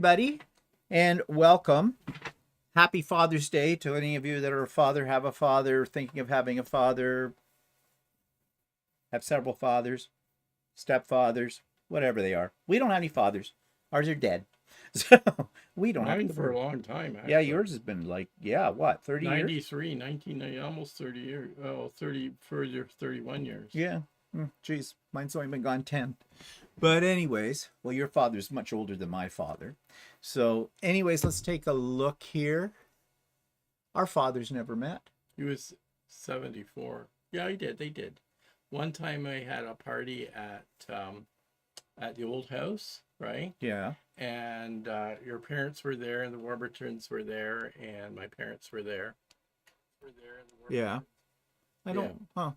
everybody, and welcome. Happy Father's Day to any of you that are a father, have a father, thinking of having a father, have several fathers, stepfathers, whatever they are. We don't have any fathers. Ours are dead. So we don't have Mine to. for a long time, Yeah, actually. yours has been like, yeah, what, 30 years? 93, 1990, almost 30 years. Oh, 30, further, 31 years. Yeah. Geez, mine's only been gone 10. But anyways, well, your father's much older than my father. So anyways, let's take a look here. Our fathers never met. He was 74. Yeah, he did. They did. One time I had a party at the old house, right? Yeah. And your parents were there, and the Warburtons were there, and my parents were there. Yeah. I don't. Huh.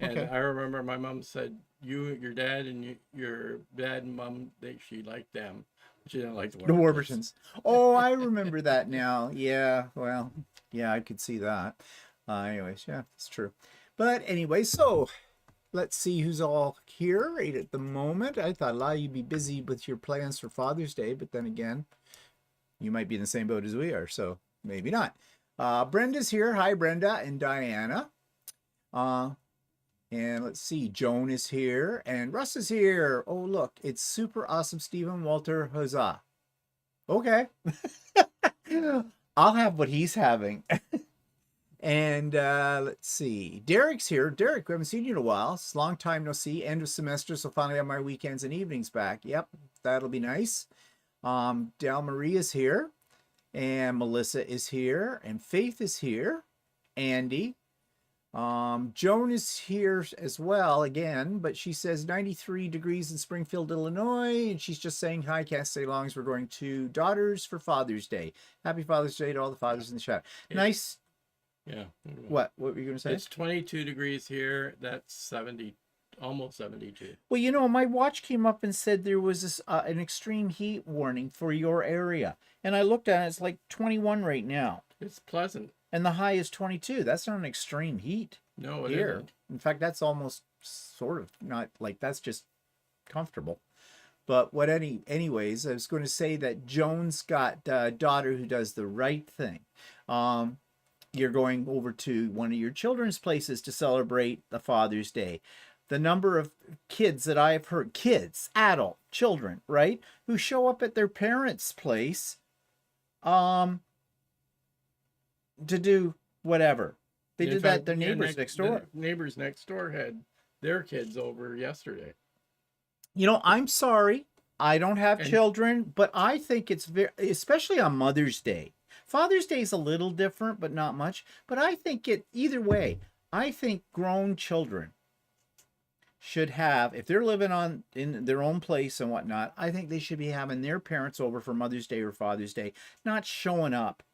And Okay. I remember my mom said, your dad and your dad and mom, she liked them. She didn't like the The Warburtons. Warburtons. Oh, I remember that now. Yeah. Well, yeah, I could see that. Anyways, yeah, it's true. But anyway, so let's see who's all here right at the moment. I thought a lot of you'd be busy with your plans for Father's Day, but then again, you might be in the same boat as we are, so maybe not. Brenda's here. Hi, Brenda and Diana. And let's see, Joan is here and Russ is here. Oh, look, it's super awesome, Stephen Walter. Huzzah. Okay. I'll have what he's having. And let's see, Derek's here. Derek, we haven't seen you in a while. It's a long time no see. End of semester, so finally have my weekends and evenings back. Yep, that'll be nice. Del Marie is here. And Melissa is here. And Faith is here. Andy. Joan is here as well again, but she says 93 degrees in Springfield, Illinois, and she's just saying hi, can't stay long as we're going to Daughters for Father's Day. Happy Father's Day to all the fathers in the chat. Nice. Yeah. What were you going to say? It's 22 degrees here. That's 70, almost 72. Well, you know, my watch came up and said there was this, an extreme heat warning for your area, and I looked at it, it's like 21 right now. It's pleasant. And the high is 22. That's not an extreme heat. No, it here. isn't. In fact, that's almost sort of not like, that's just comfortable. But anyways, I was going to say that Joan's got a daughter who does the right thing. You're going over to one of your children's places to celebrate the Father's Day. The number of kids that I've heard, kids, adult, children, right, who show up at their parents' place, to do whatever. They did that their neighbors next door. Neighbors next door had their kids over yesterday. You know, I'm sorry, I don't have children, but I think it's very, especially on Mother's Day. Father's Day is a little different, but not much. But I think either way, I think grown children should have, if they're living in their own place and whatnot, I think they should be having their parents over for Mother's Day or Father's Day, not showing up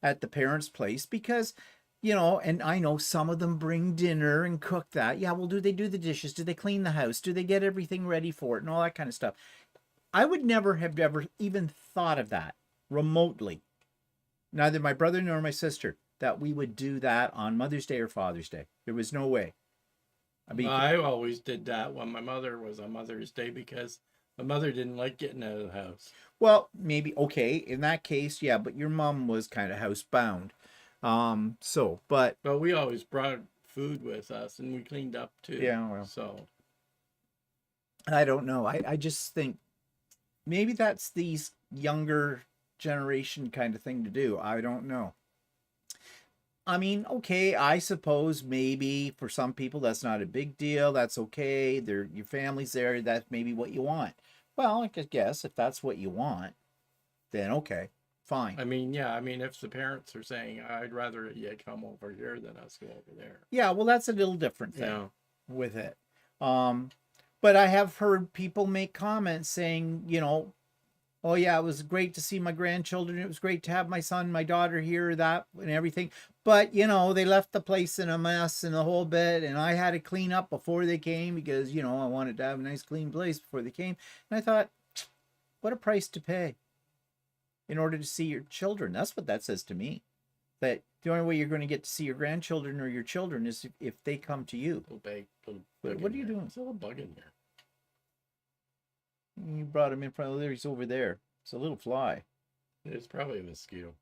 at the parents' place, because, you know, and I know some of them bring dinner and cook that. Yeah, well, do they do the dishes? Do they clean the house? Do they get everything ready for it and all that kind of stuff? I would never have ever even thought of that remotely. Neither my brother nor my sister, that we would do that on Mother's Day or Father's Day. There was no way. I mean, I always did that when my mother was on Mother's Day, because my mother didn't like getting out of the house. Well, maybe, okay, in that case, yeah, but your mom was kind of housebound. But we always brought food with us, and we cleaned up too. Yeah, well. So I don't know. I just think maybe that's these younger generation kind of thing to do. I don't know. I mean, okay, I suppose maybe for some people that's not a big deal. That's okay. Your family's there. That's maybe what you want. Well, I guess if that's what you want, then okay, fine. I mean, yeah, I mean, if the parents are saying, I'd rather you come over here than us go over there. Yeah, well, that's a little different thing with it. But I have heard people make comments saying, you know, oh yeah, it was great to see my grandchildren. It was great to have my son, my daughter here, that and everything. But, you know, they left the place in a mess and the whole bit. And I had to clean up before they came because, you know, I wanted to have a nice clean place before they came. And I thought, what a price to pay in order to see your children. That's what that says to me. That the only way you're going to get to see your grandchildren or your children is if they come to you. What are you doing? There's a little bug in here. You brought him in front of there. He's over there. It's a little fly. It's probably a mosquito.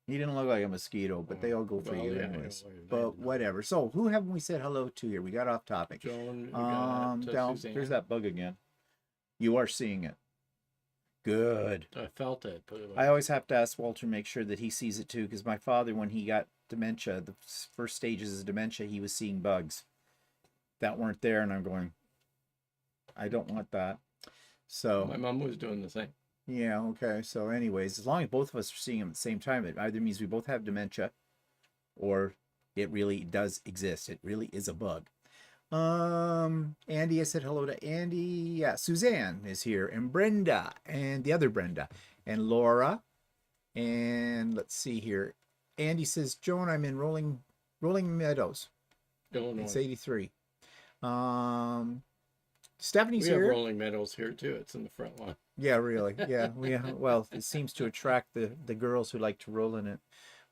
He didn't look like a mosquito, but they all go for Well, you yeah, anyways. I But know. whatever. So who haven't we said hello to here? We got off topic. Joan, we got Down. Suzanne. There's that bug again. You are seeing it. Good. I felt it. Put it I always have to ask Walter to make sure that he sees it too, because my father, when he got dementia, the first stages of dementia, he was seeing bugs that weren't there, and I'm going, I don't want that. So my mom was doing the same. yeah, okay. So anyways, as long as both of us are seeing them at the same time, it either means we both have dementia, or it really does exist. It really is a bug. Andy, I said hello to Andy. Yeah, Suzanne is here, and Brenda, and the other Brenda, and Laura, and let's see here. Andy says, Joan, I'm in Rolling Meadows. Illinois. It's 83. Stephanie's we have here. Rolling Meadows here too. It's in the front lawn. Yeah, really. Yeah, well, it seems to attract the girls who like to roll in it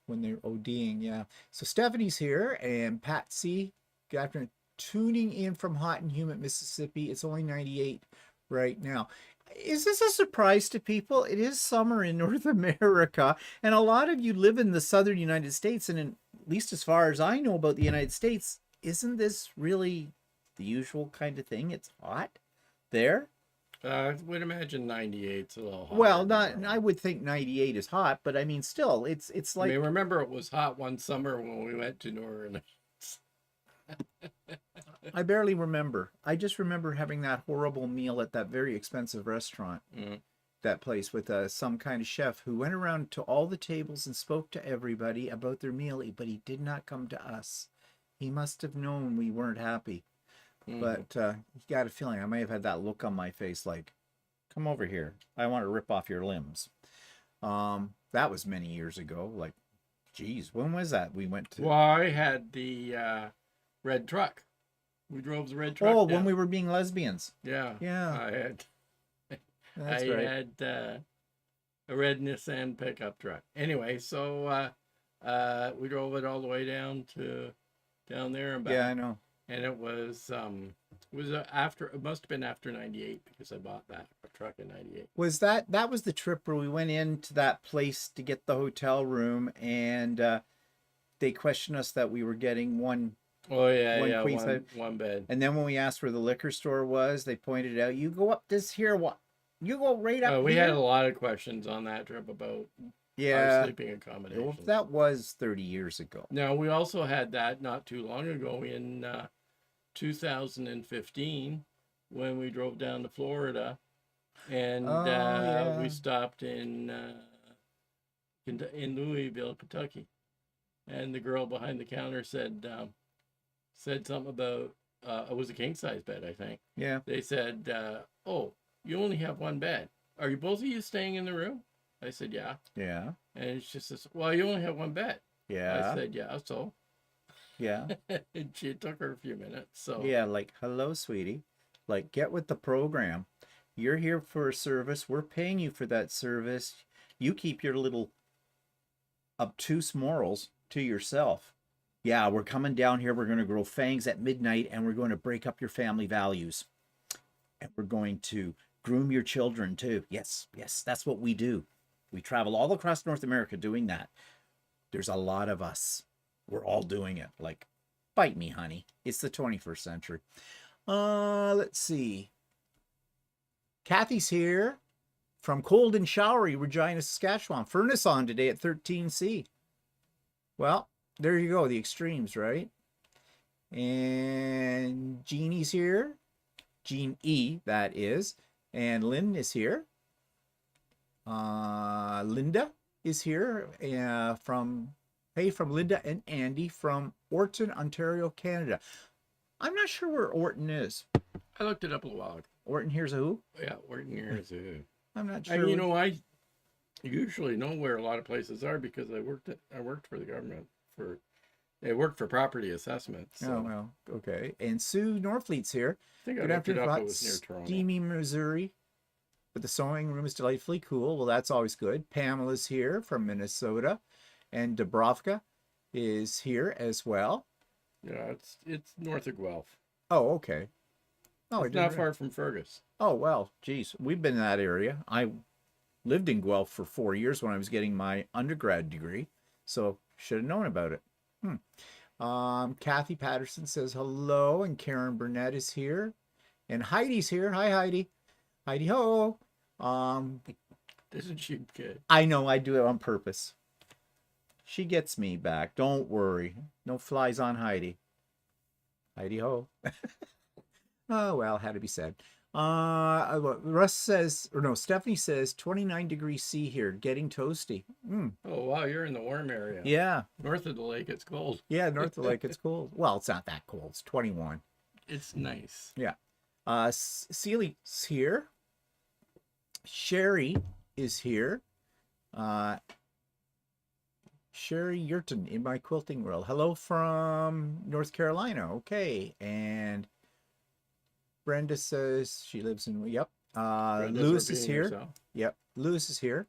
when they're ODing. Yeah. So Stephanie's here, and Patsy, good afternoon, tuning in from hot and humid Mississippi. It's only 98 right now. Is this a surprise to people? It is summer in North America, and a lot of you live in the southern United States, and at least as far as I know about the United States, isn't this really the usual kind of thing? It's hot there. I would imagine 98's a little hot. Well, I would think 98 is hot, but I mean, still, it's like. I mean, remember it was hot one summer when we went to New Orleans. I barely remember. I just remember having that horrible meal at that very expensive restaurant. That place with some kind of chef who went around to all the tables and spoke to everybody about their meal, but he did not come to us. He must have known we weren't happy. But you got a feeling I may have had that look on my face like, come over here. I want to rip off your limbs. That was many years ago. Like, geez, when was that? We went to... Well, I had the red truck. We drove the red truck Oh, down. when we were being lesbians. Yeah. Yeah. I had... That's I right. had a red Nissan pickup truck. Anyway, so we drove it all the way down there and back. Yeah, I know. And it was after, it must have been after 98 because I bought that truck in 98. Was that was the trip where we went into that place to get the hotel room, and they questioned us that we were getting one queen size. One bed. And then when we asked where the liquor store was, they pointed out, you go up this here, what? You go right up We here. had a lot of questions on that trip about our sleeping accommodations. That was 30 years ago. Now, we also had that not too long ago in 2015 when we drove down to Florida, and we stopped in Louisville, Kentucky, and the girl behind the counter said something about it was a king size bed, I think. Yeah. They said, "Oh, you only have one bed. Are you both of you staying in the room?" I said, "Yeah." Yeah. And she says, "Well, you only have one bed." Yeah. I said, "Yeah." So. Yeah. And she took her a few minutes. So yeah, like, hello, sweetie. Like, get with the program. You're here for a service. We're paying you for that service. You keep your little obtuse morals to yourself. Yeah, we're coming down here. We're going to grow fangs at midnight, and we're going to break up your family values. And we're going to groom your children, too. Yes, that's what we do. We travel all across North America doing that. There's a lot of us. We're all doing it. Like, bite me, honey. It's the 21st century. Let's see. Kathy's here from cold and showery Regina, Saskatchewan. Furnace on today at 13C. Well, there you go. The extremes, right? And Jeannie's here. Jean E, that is. And Lynn is here. Linda is here from Linda and Andy from Orton, Ontario, Canada. I'm not sure where Orton is. I looked it up a little while ago. Orton here's a who? Yeah, Orton here's a who. I'm not sure. And I usually know where a lot of places are because I worked for the government I worked for property assessment. So. Oh, well, okay. And Sue Norfleet's here. I think Good I looked it afternoon. up. It was near Toronto. Steamy, Missouri. But the sewing room is delightfully cool. Well, that's always good. Pamela's here from Minnesota. And Dubrovka is here as well. Yeah, it's north of Guelph. Oh, okay. Oh, it's not far from Fergus. Oh, well, geez. We've been in that area. lived in Guelph for 4 years when I was getting my undergrad degree, so should have known about it. Kathy Patterson says hello, and Karen Burnett is here, and Heidi's here. Hi, Heidi. Heidi ho. Isn't she good? I know, I do it on purpose. She gets me back. Don't worry. No flies on Heidi. Heidi ho. Oh, well, had to be said. Russ says, or no, Stephanie says 29 degrees C here, getting toasty. Oh, wow, you're in the warm area. Yeah. North of the lake, it's cold. Yeah, north of the lake, it's cold. Well, it's not that cold. It's 21. It's nice. Yeah. Celi's here. Sherry is here. Sherry Yurton in my quilting world. Hello from North Carolina. Okay. And Brenda says she lives in, yep. Lewis is here. Yourself. Yep. Lewis is here.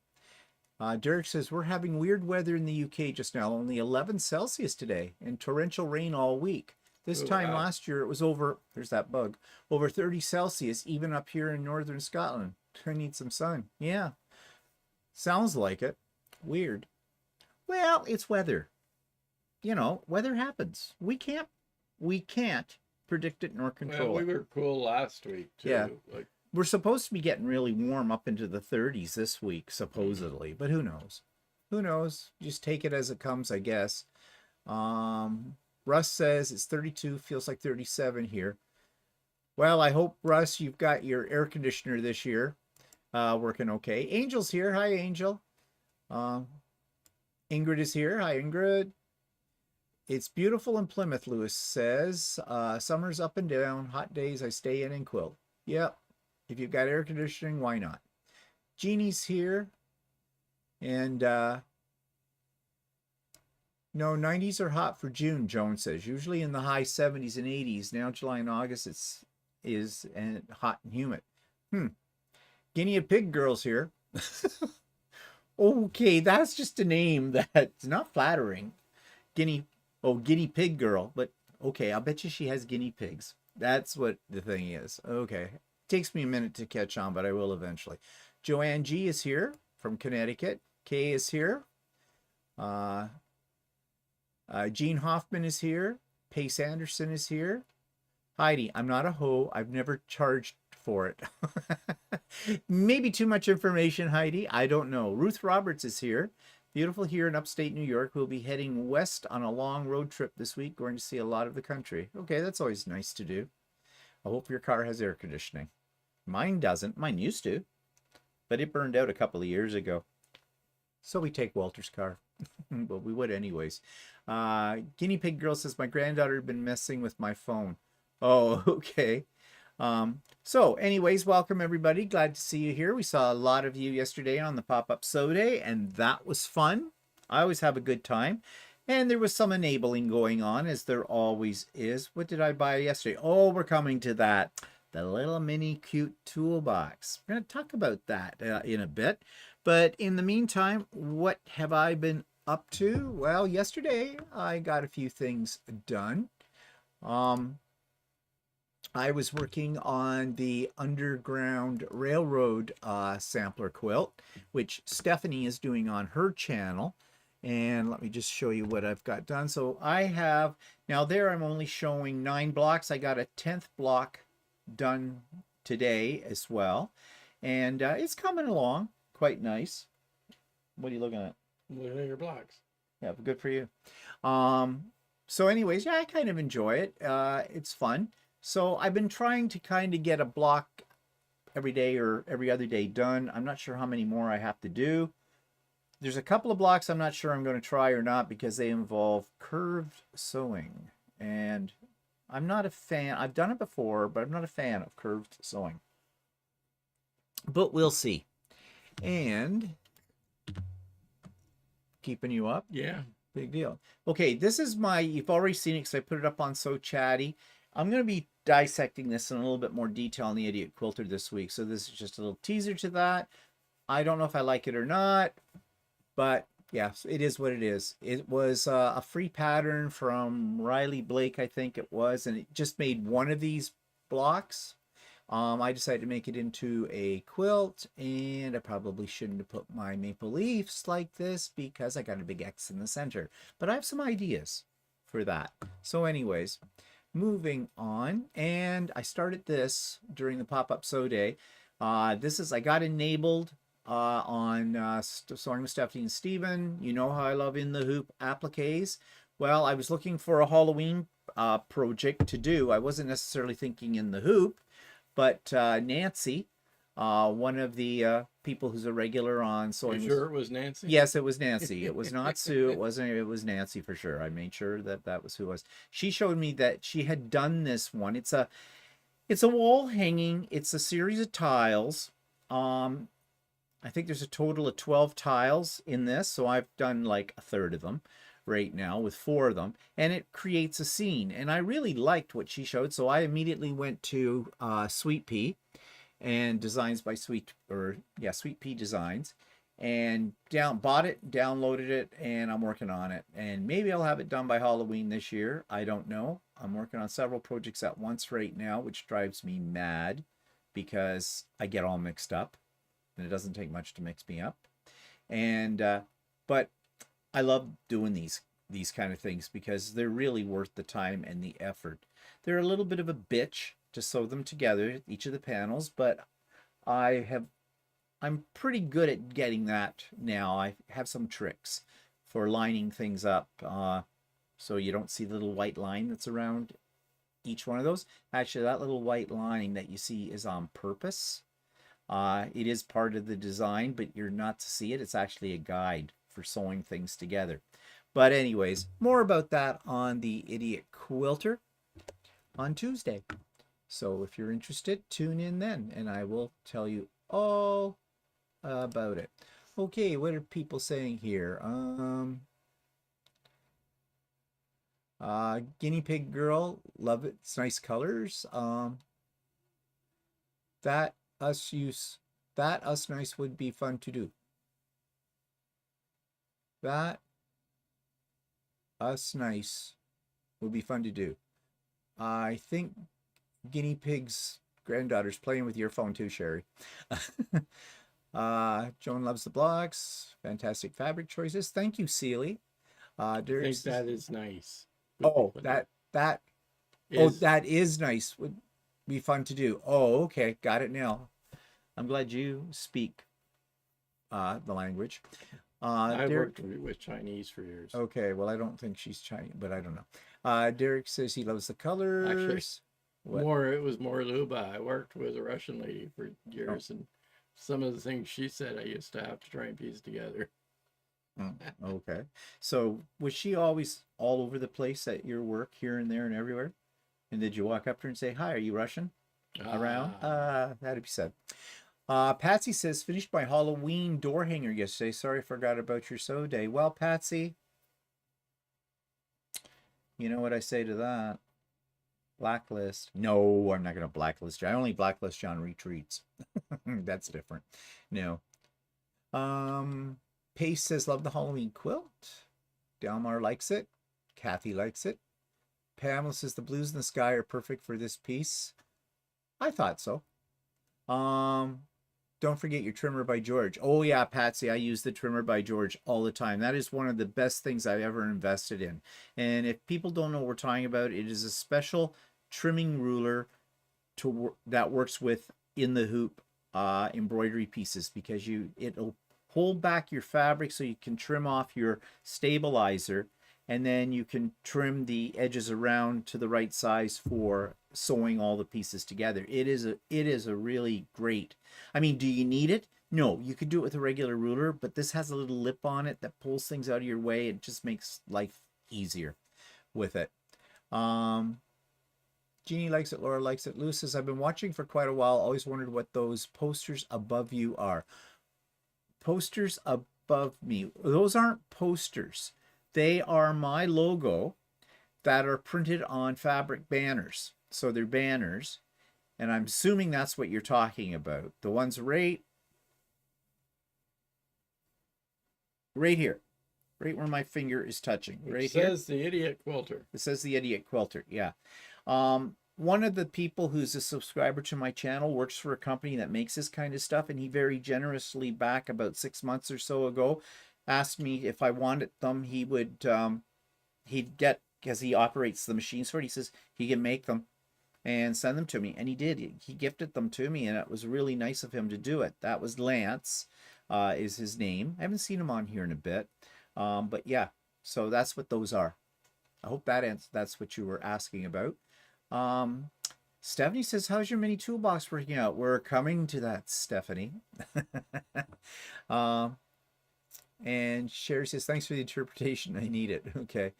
Derek says, we're having weird weather in the UK just now. Only 11 Celsius today and torrential rain all week. This time last year, it was over, there's that bug, over 30 Celsius, even up here in northern Scotland. I need some sun. Yeah. Sounds like it. Weird. Well, it's weather. You know, weather happens. We can't predict it nor control Well, we it. were cool last week, too. Yeah. Like, We're supposed to be getting really warm up into the 30s this week, supposedly, but who knows? Who knows? Just take it as it comes, I guess. Russ says it's 32, feels like 37 here. Well, I hope, Russ, you've got your air conditioner this year working okay. Angel's here. Hi, Angel. Ingrid is here. Hi, Ingrid. It's beautiful in Plymouth, Lewis says. Summer's up and down. Hot days, I stay in and quilt. Yep. If you've got air conditioning, why not? Jeannie's here. And no, 90s are hot for June, Joan says. Usually in the high 70s and 80s. Now July and August is hot and humid. Guinea pig girl's here. Okay, that's just a name that's not flattering. Guinea pig girl. But okay, I'll bet you she has guinea pigs. That's what the thing is. Okay. Takes me a minute to catch on, but I will eventually. Joanne G is here from Connecticut. Kay is here. Jean Hoffman is here. Pace Anderson is here. Heidi, I'm not a hoe. I've never charged for it. Maybe too much information, Heidi. I don't know. Ruth Roberts is here. Beautiful here in upstate New York. We'll be heading west on a long road trip this week, going to see a lot of the country. Okay, that's always nice to do. I hope your car has air conditioning. Mine doesn't. Mine used to, but it burned out a couple of years ago. So we take Walter's car. But we would anyways. Guinea Pig Girl says, my granddaughter had been messing with my phone. Oh, okay. So anyways, welcome everybody. Glad to see you here. We saw a lot of you yesterday on the pop-up sew day, and that was fun. I always have a good time. And there was some enabling going on, as there always is. What did I buy yesterday? Oh, we're coming to that. The little mini cute toolbox. We're going to talk about that in a bit. But in the meantime, what have I been up to? Well, yesterday I got a few things done. I was working on the Underground Railroad sampler quilt, which Stephanie is doing on her channel. And let me just show you what I've got done. So I have, now there I'm only showing 9 blocks. I got a 10th block done today as well. And it's coming along quite nice. What are you looking at? Looking at your blocks. Yeah, good for you. So anyways, yeah, I kind of enjoy it. It's fun. So I've been trying to kind of get a block every day or every other day done. I'm not sure how many more I have to do. There's a couple of blocks I'm not sure I'm going to try or not because they involve curved sewing. And I'm not a fan. I've done it before, but I'm not a fan of curved sewing. But we'll see. And keeping you up? Yeah. Big deal. Okay, this is my, you've already seen it because I put it up on So Chatty. I'm going to be dissecting this in a little bit more detail on the Idiot Quilter this week. So this is just a little teaser to that. I don't know if I like it or not, but yeah, it is what it is. It was a free pattern from Riley Blake, I think it was, and it just made one of these blocks. I decided to make it into a quilt, and I probably shouldn't have put my maple leaves like this because I got a big X in the center. But I have some ideas for that. So anyways, moving on, and I started this during the pop-up sew day. I got enabled on Sewing with Stephanie and Steven. You know how I love In the Hoop appliques. Well, I was looking for a Halloween project to do. I wasn't necessarily thinking In the Hoop, but Nancy, one of the people who's a regular on Sewing. You sure it was Nancy? Yes, it was Nancy. It was not Sue. It wasn't. It was Nancy for sure. I made sure that that was who it was. She showed me that she had done this one. It's a wall hanging. It's a series of tiles. I think there's a total of 12 tiles in this, so I've done like a third of them right now with 4 of them, and it creates a scene. And I really liked what she showed, so I immediately went to Sweet Pea and Designs by Sweet Pea Designs, and bought it, downloaded it, and I'm working on it. And maybe I'll have it done by Halloween this year. I don't know. I'm working on several projects at once right now, which drives me mad because I get all mixed up, and it doesn't take much to mix me up. And but I love doing these kind of things because they're really worth the time and the effort. They're a little bit of a bitch to sew them together, each of the panels, but I'm pretty good at getting that now. I have some tricks for lining things up so you don't see the little white line that's around each one of those. Actually, that little white line that you see is on purpose. It is part of the design, but you're not to see it. It's actually a guide for sewing things together. But anyways, more about that on the Idiot Quilter on Tuesday. So if you're interested, tune in then, and I will tell you all about it. Okay, what are people saying here? Guinea Pig Girl, love it. It's nice colors. That us nice would be fun to do. That us nice would be fun to do. I think Guinea Pig's granddaughter's playing with your phone too, Sherry. Joan loves the blocks. Fantastic fabric choices. Thank you, Seely. I think that is nice. Oh, that is nice. Would be fun to do. Oh, okay. Got it now. I'm glad you speak the language. I worked with Chinese for years. Okay, well, I don't think she's Chinese, but I don't know. Derek says he loves the colors. Actually, it was more Luba. I worked with a Russian lady for years, and some of the things she said I used to have to try and piece together. Okay. So was she always all over the place at your work, here and there and everywhere? And did you walk up to her and say, "Hi, are you Russian?" Around? That'd be sad. Patsy says, finished my Halloween door hanger yesterday. Sorry, I forgot about your sew day. Well, Patsy, you know what I say to that? Blacklist. No, I'm not going to blacklist you. I only blacklist you on retreats. That's different. No. Pace says, love the Halloween quilt. Delmar likes it. Kathy likes it. Pamela says, the blues in the sky are perfect for this piece. I thought so. Don't forget your trimmer by George. Oh yeah, Patsy, I use the trimmer by George all the time. That is one of the best things I've ever invested in. And if people don't know what we're talking about, it is a special trimming ruler that works with in the hoop embroidery pieces, because it'll hold back your fabric so you can trim off your stabilizer, and then you can trim the edges around to the right size for sewing all the pieces together. It is a really great. I mean, do you need it? No, you could do it with a regular ruler, but this has a little lip on it that pulls things out of your way. It just makes life easier with it. Jeannie likes it. Laura likes it. Lou says, I've been watching for quite a while. Always wondered what those posters above you are. Posters above me. Those aren't posters. They are my logo that are printed on fabric banners. So they're banners. And I'm assuming that's what you're talking about. The ones right here. Right where my finger is touching. Right here. It says the Idiot Quilter. It says the Idiot Quilter, yeah. one of the people who's a subscriber to my channel works for a company that makes this kind of stuff, and he very generously back about 6 months or so ago asked me if I wanted them. He would he'd get, because he operates the machines for it, he says he can make them and send them to me, and he did. He gifted them to me, and it was really nice of him to do it. That was Lance, is his name. I haven't seen him on here in a bit, but yeah, so that's what those are. I hope that's what you were asking about. Stephanie says, how's your mini toolbox working out? We're coming to that, Stephanie. And Sherry says, thanks for the interpretation. I need it. Okay.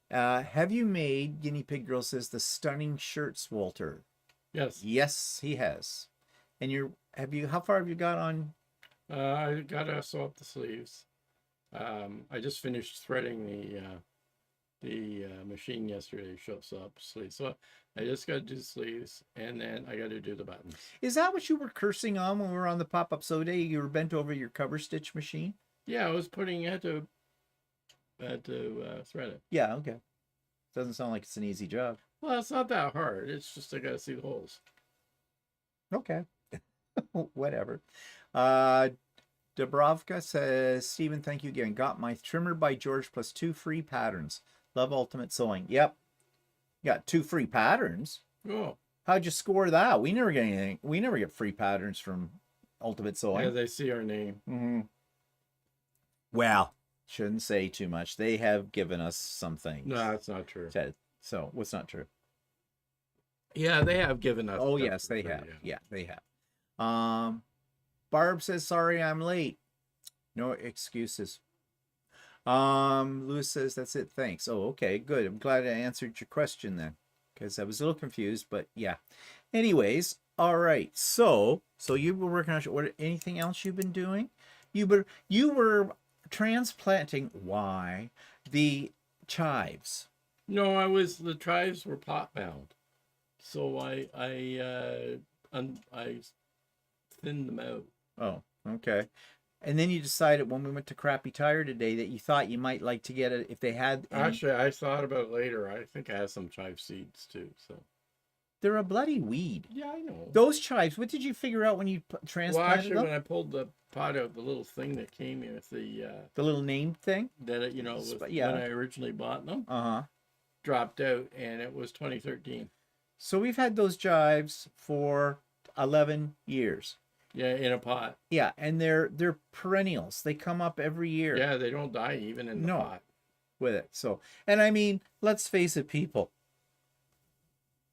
Have you made, Guinea Pig Girl says, the stunning shirts, Walter? Yes. Yes, he has. And how far have you got on? I gotta sew up the sleeves. I just finished threading the machine yesterday, sew up sleeves. So I just got to do the sleeves, and then I got to do the buttons. Is that what you were cursing on when we were on the pop-up sew day? You were bent over your cover stitch machine? Yeah, I had to thread it. Yeah, okay. Doesn't sound like it's an easy job. Well, it's not that hard. It's just I got to see the holes. Okay. Whatever. Dubrovka says, Stephen, thank you again. Got my trimmer by George plus 2 free patterns. Love Ultimate Sewing. Yep. Got 2 free patterns. Oh. How'd you score that? We never get anything. We never get free patterns from Ultimate Sewing. Yeah, they see our name. Mm-hmm. Well, shouldn't say too much. They have given us some things. No, that's not true. So what's not true? Yeah, they have given us. Oh, yes, they have. Yeah, they have. Barb says, sorry, I'm late. No excuses. Lewis says, that's it. Thanks. Oh, okay, good. I'm glad I answered your question then, because I was a little confused, but yeah. Anyways, all right. So you were working on anything else you've been doing? You were transplanting the chives. No, the chives were pot bound, so I thinned them out. Oh, okay. And then you decided when we went to Crappy Tire today that you thought you might like to get it if they had any... Actually, I thought about it later. I think I have some chive seeds too. So they're a bloody weed. Yeah, I know. Those chives, what did you figure out when you transplanted Well, actually, them? when I pulled the pot out, the little thing that came with the little name thing that was when I originally bought them, dropped out, and it was 2013. So we've had those chives for 11 years. Yeah, in a pot. Yeah, and they're perennials. They come up every year. Yeah, they don't die even in the pot with it. So, and I mean, let's face it, people.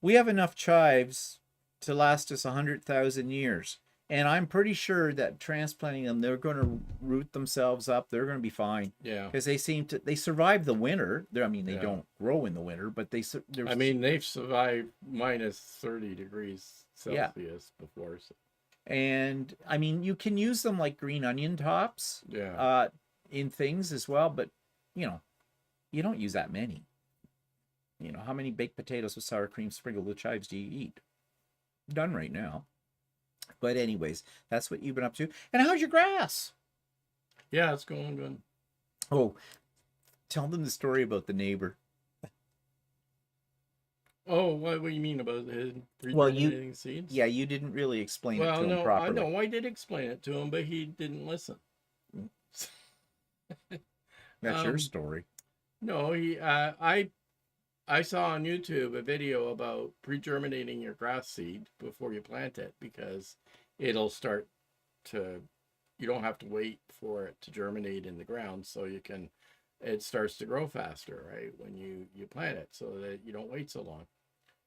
We have enough chives to last us 100,000 years. And I'm pretty sure that transplanting them, they're going to root themselves up. They're going to be fine. Yeah. Because they survive the winter. They don't grow in the winter, but they've survived minus 30 degrees Celsius before. So. And I mean, you can use them like green onion tops in things as well. But, you don't use that many. How many baked potatoes with sour cream sprinkled with chives do you eat? Done right now. But anyways, that's what you've been up to. And how's your grass? Yeah, it's going good. Oh, tell them the story about the neighbor. Oh, what do you mean about the pre-germinating seeds? Yeah, you didn't really explain it to him properly. I know, I did explain it to him, but he didn't listen. That's your story. No, I saw on YouTube a video about pre-germinating your grass seed before you plant it, because it'll start to, you don't have to wait for it to germinate in the ground, so it starts to grow faster, right, when you plant it, so that you don't wait so long.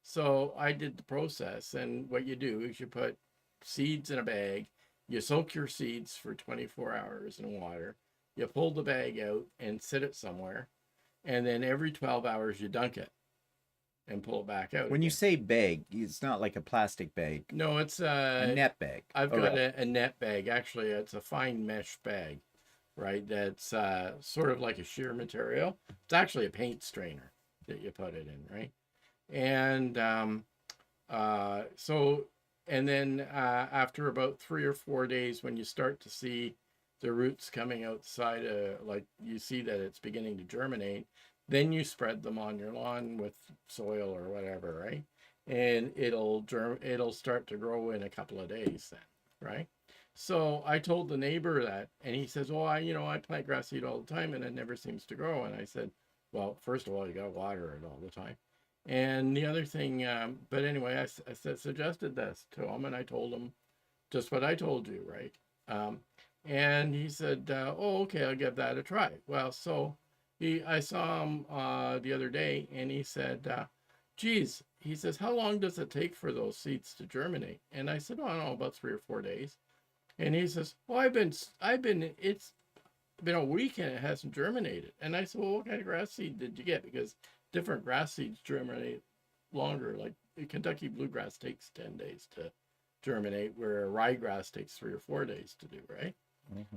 So I did the process, and what you do is you put seeds in a bag, you soak your seeds for 24 hours in water, you pull the bag out and sit it somewhere, and then every 12 hours you dunk it and pull it back out. When you say bag, it's not like a plastic bag. No, it's a net bag. I've got a net bag. Actually, it's a fine mesh bag, right? That's sort of like a sheer material. It's actually a paint strainer that you put it in, right? And then after about 3 or 4 days, when you start to see the roots coming outside, like you see that it's beginning to germinate, then you spread them on your lawn with soil or whatever, right? and it'll start to grow in a couple of days then, right? So I told the neighbor that, and he says, "Oh, I plant grass seed all the time, and it never seems to grow." And I said, "Well, first of all, you got to water it all the time, and the other thing." But anyway, I suggested this to him, and I told him just what I told you, right? And he said, "Oh, okay, I'll give that a try." Well, so I saw him the other day, and he said, "Geez," he says, "how long does it take for those seeds to germinate?" And I said, "Oh, I don't know, about 3 or 4 days." And he says, "Well, it's been a week and it hasn't germinated." And I said, "Well, what kind of grass seed did you get?" Because different grass seeds germinate longer. Like Kentucky bluegrass takes 10 days to germinate, where ryegrass takes 3 or 4 days to do, right?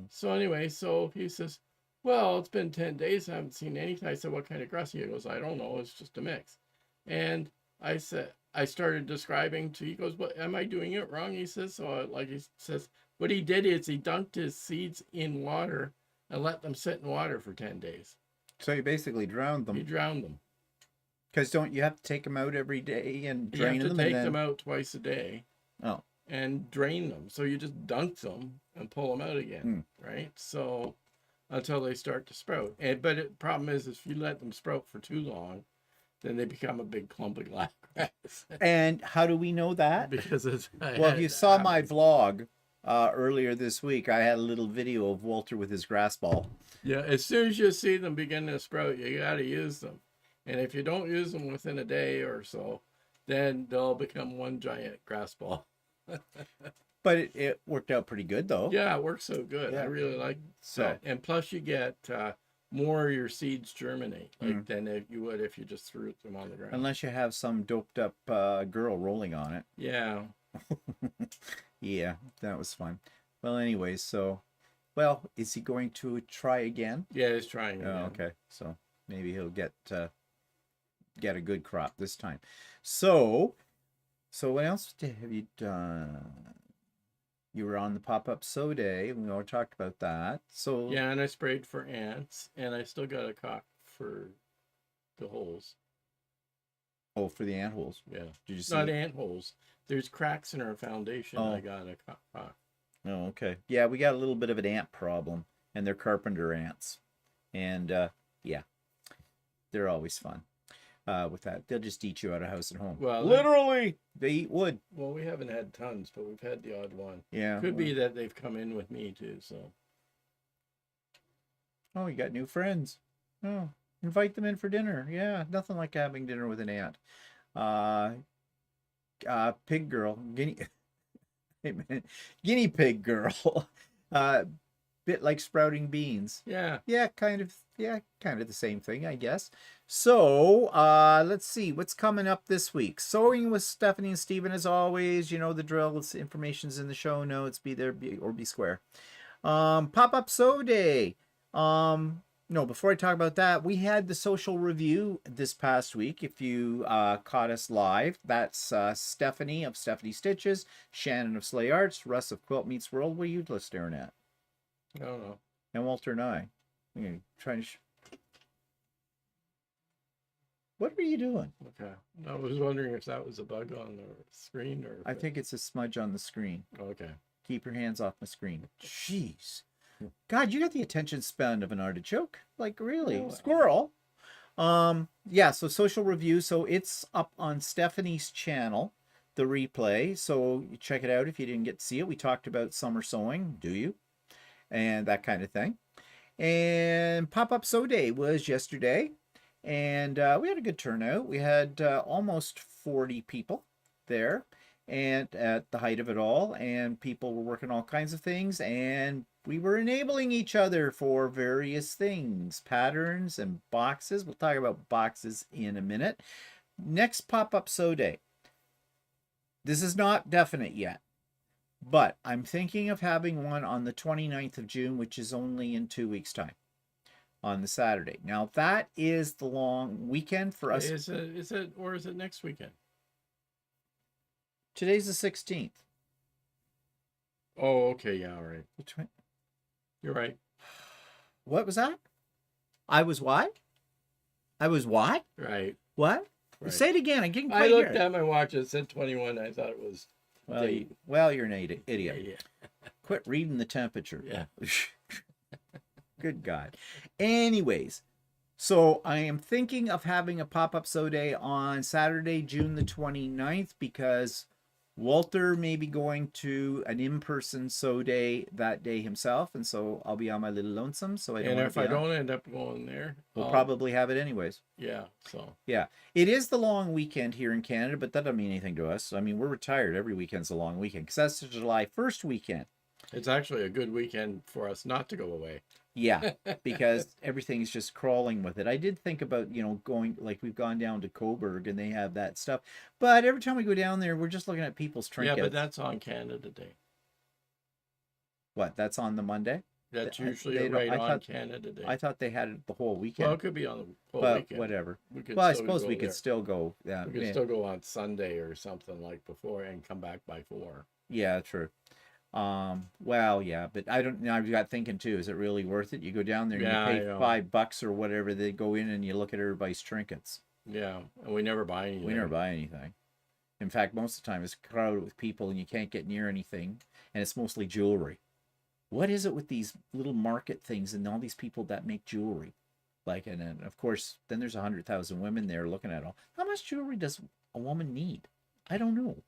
So anyway, so he says, "Well, it's been 10 days. I haven't seen anything." I said, "What kind of grass?" He goes, "I don't know. It's just a mix." And I said, I started describing he goes, "What, am I doing it wrong?" He says, he says, what he did is he dunked his seeds in water and let them sit in water for 10 days. So you basically drowned He them. drowned them. Because don't you have to take them out every day and You drain have to them? take and then... them out twice a day Oh, and drain them. So you just dunk them and pull them out again, right? So until they start to sprout. But the problem is if you let them sprout for too long, then they become a big clump of grass. and how do we know that? Because it's Well, if you saw my vlog earlier this week, I had a little video of Walter with his grass ball. Yeah, as soon as you see them begin to sprout, you got to use them. And if you don't use them within a day or so, then they'll become one giant grass ball. But it worked out pretty good, though. Yeah, it works so good. Yeah. I really like that. And plus, you get more of your seeds germinate than if you would if you just threw them on the ground. Unless you have some doped up girl rolling on it. Yeah. Yeah, that was fun. Well, anyways, well, is he going to try again? Yeah, he's trying again. Oh, okay. So maybe he'll get a good crop this time. So what else have you done? You were on the pop-up sow day. We already talked about that. So yeah, and I sprayed for ants, and I still got a caulk for the holes. Oh, for the ant holes. Yeah. Did you see? Not ant holes. There's cracks in our foundation. Oh. I got a caulk. Oh, okay. Yeah, we got a little bit of an ant problem, and they're carpenter ants. And yeah, they're always fun with that. They'll just eat you out of house and home. Well, literally, they eat wood. Well, we haven't had tons, but we've had the odd one. Yeah. Could be that they've come in with me too, so. Oh, you got new friends. Oh, invite them in for dinner. Yeah, nothing like having dinner with an ant. Pig girl, guinea pig girl. Bit like sprouting beans. Yeah. Yeah, kind of the same thing, I guess. So, let's see what's coming up this week. Sewing with Stephanie and Stephen, as always. You know the drill. Information's in the show notes. Be there, be square. Pop-up sew day. No, before I talk about that, we had the Sewcial review this past week. If you caught us live, that's Stephanie of Stephanie Stitches, Shannon of Slay Arts, Russ of Quilt Meets World. What are you staring at? I don't know. And Walter and I. Trying to. What are you doing? Okay. I was wondering if that was a bug on the screen or. I think it's a smudge on the screen. Okay. Keep your hands off my screen. Jeez. God, you got the attention span of an artichoke. Like, really? Oh, Squirrel. Yeah, so Sewcial review. So it's up on Stephanie's channel, the replay. So you check it out if you didn't get to see it. We talked about summer sewing. Do you? And that kind of thing. And Pop-Up Sew Day was yesterday. And we had a good turnout. We had almost 40 people there. And at the height of it all. And people were working all kinds of things. And we were enabling each other for various things. Patterns and boxes. We'll talk about boxes in a minute. Next Pop-Up Sew Day. This is not definite yet. But I'm thinking of having one on the 29th of June, which is only in 2 weeks' time, on the Saturday. Now, that is the long weekend for us. Is it next weekend? Today's the 16th. Oh, okay. Yeah, all right. You're right. What was that? I was what? I was what? Right. What? Right. Say it again. I didn't I quite hear looked it. at my watch. It said 21. I thought it was date. Well, you're an idiot. Yeah. Quit reading the temperature. Yeah. Good God. Anyways, so I am thinking of having a pop-up sew day on Saturday, June the 29th, because Walter may be going to an in-person sew day that day himself, and so I'll be on my little lonesome. So I don't. And want if to be I don't end up going there, we'll probably have it anyways. Yeah. So Yeah, it is the long weekend here in Canada, but that doesn't mean anything to us. I mean, we're retired. Every weekend's a long weekend because that's the July 1st weekend. it's actually a good weekend for us not to go away. Yeah, because everything's just crawling with it. I did think about, going, like we've gone down to Coburg and they have that stuff. But every time we go down there, we're just looking at people's trinkets. Yeah, but that's on Canada Day. What, that's on the Monday? That's They usually don't- right I on thought- Canada Day. I thought they had it the whole weekend. Well, it could be on the whole but weekend. whatever. We could Well, I still suppose go we could there. still go. Yeah, We could yeah. still go on Sunday or something like before and come back by 4. Yeah, true. Well, yeah, but I don't. Now I've got thinking too. Is it really worth it? You go down there and Yeah, I you pay know. $5 or whatever. They go in and you look at everybody's trinkets. Yeah, and we never buy anything. We never buy anything. In fact, most of the time it's crowded with people and you can't get near anything, and it's mostly jewelry. What is it with these little market things and all these people that make jewelry? Like, and then of course, then there's 100,000 women there looking at all. How much jewelry does a woman need? I don't know.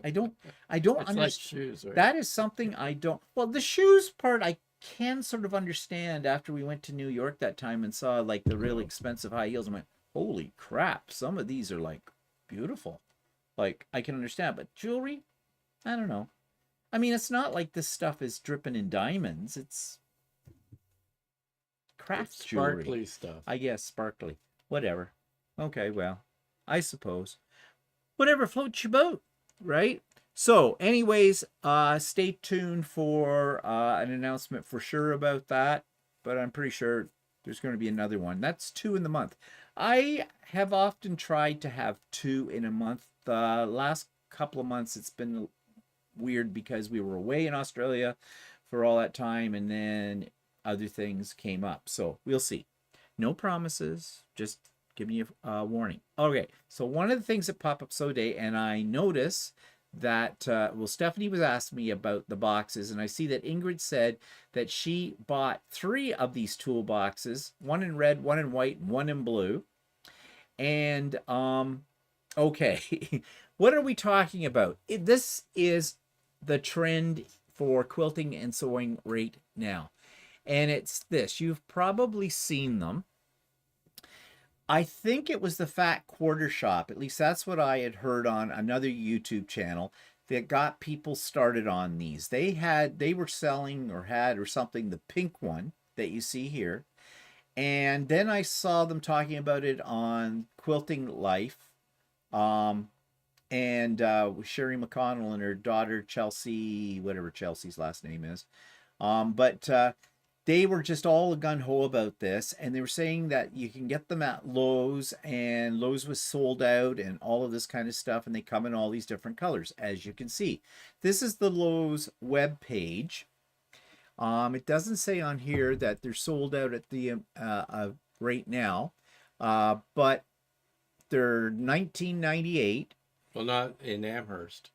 I don't It's understand. like shoes, right? That is something I don't. Well, the shoes part I can sort of understand after we went to New York that time and saw like the really expensive high heels. I went, holy crap! Some of these are like beautiful. Like I can understand, but jewelry, I don't know. I mean, it's not like this stuff is dripping in diamonds. It's craft It's jewelry. sparkly stuff. I guess sparkly. Whatever. Okay, well, I suppose. Whatever floats your boat, right? So, anyways, stay tuned for an announcement for sure about that. But I'm pretty sure there's going to be another one. That's 2 in the month. I have often tried to have 2 in a month. The last couple of months, it's been weird because we were away in Australia for all that time, and then other things came up. So we'll see. No promises, just giving you a warning. Okay, so one of the things at Pop-Up Sew Day, and I notice that, Stephanie was asking me about the boxes, and I see that Ingrid said that she bought 3 of these toolboxes, one in red, one in white, one in blue. And, okay, what are we talking about? This is the trend for quilting and sewing right now. And it's this. You've probably seen them. I think it was the Fat Quarter Shop. At least that's what I had heard on another YouTube channel that got people started on these. They were selling or had or something the pink one that you see here. And then I saw them talking about it on Quilting Life. And Sherry McConnell and her daughter Chelsea, whatever Chelsea's last name is. But they were just all gung-ho about this, and they were saying that you can get them at Lowe's, and Lowe's was sold out and all of this kind of stuff, and they come in all these different colors, as you can see. This is the Lowe's web page. It doesn't say on here that they're sold out at the right now, but they're $19.98. Well, not in Amherst.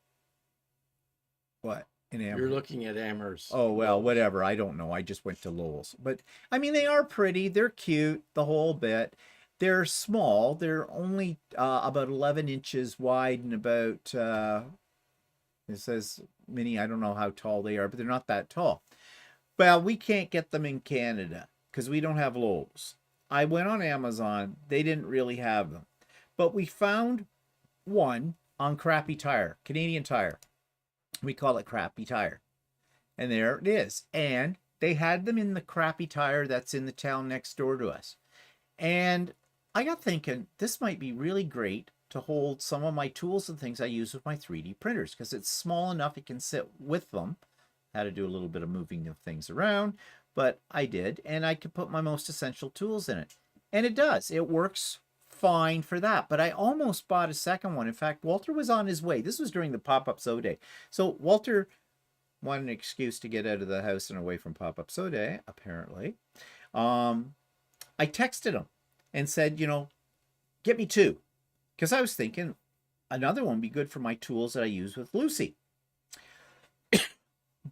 What? In Amherst? You're looking at Amherst. Oh, well, whatever. I don't know. I just went to Lowell's. But, I mean, they are pretty. They're cute, the whole bit. They're small. They're only about 11 inches wide and about, it says mini. I don't know how tall they are, but they're not that tall. Well, we can't get them in Canada because we don't have Lowell's. I went on Amazon. They didn't really have them. But we found one on Crappy Tire, Canadian Tire. We call it Crappy Tire. And there it is. And they had them in the Crappy Tire that's in the town next door to us. And I got thinking, this might be really great to hold some of my tools and things I use with my 3D printers because it's small enough it can sit with them. Had to do a little bit of moving of things around, but I did. And I could put my most essential tools in it. And it does. It works fine for that, but I almost bought a second one. In fact, Walter was on his way. This was during the Pop-Up Sew Day. So Walter wanted an excuse to get out of the house and away from Pop-Up Sew Day, apparently. I texted him and said, get me 2. because I was thinking another one would be good for my tools that I use with Lucey.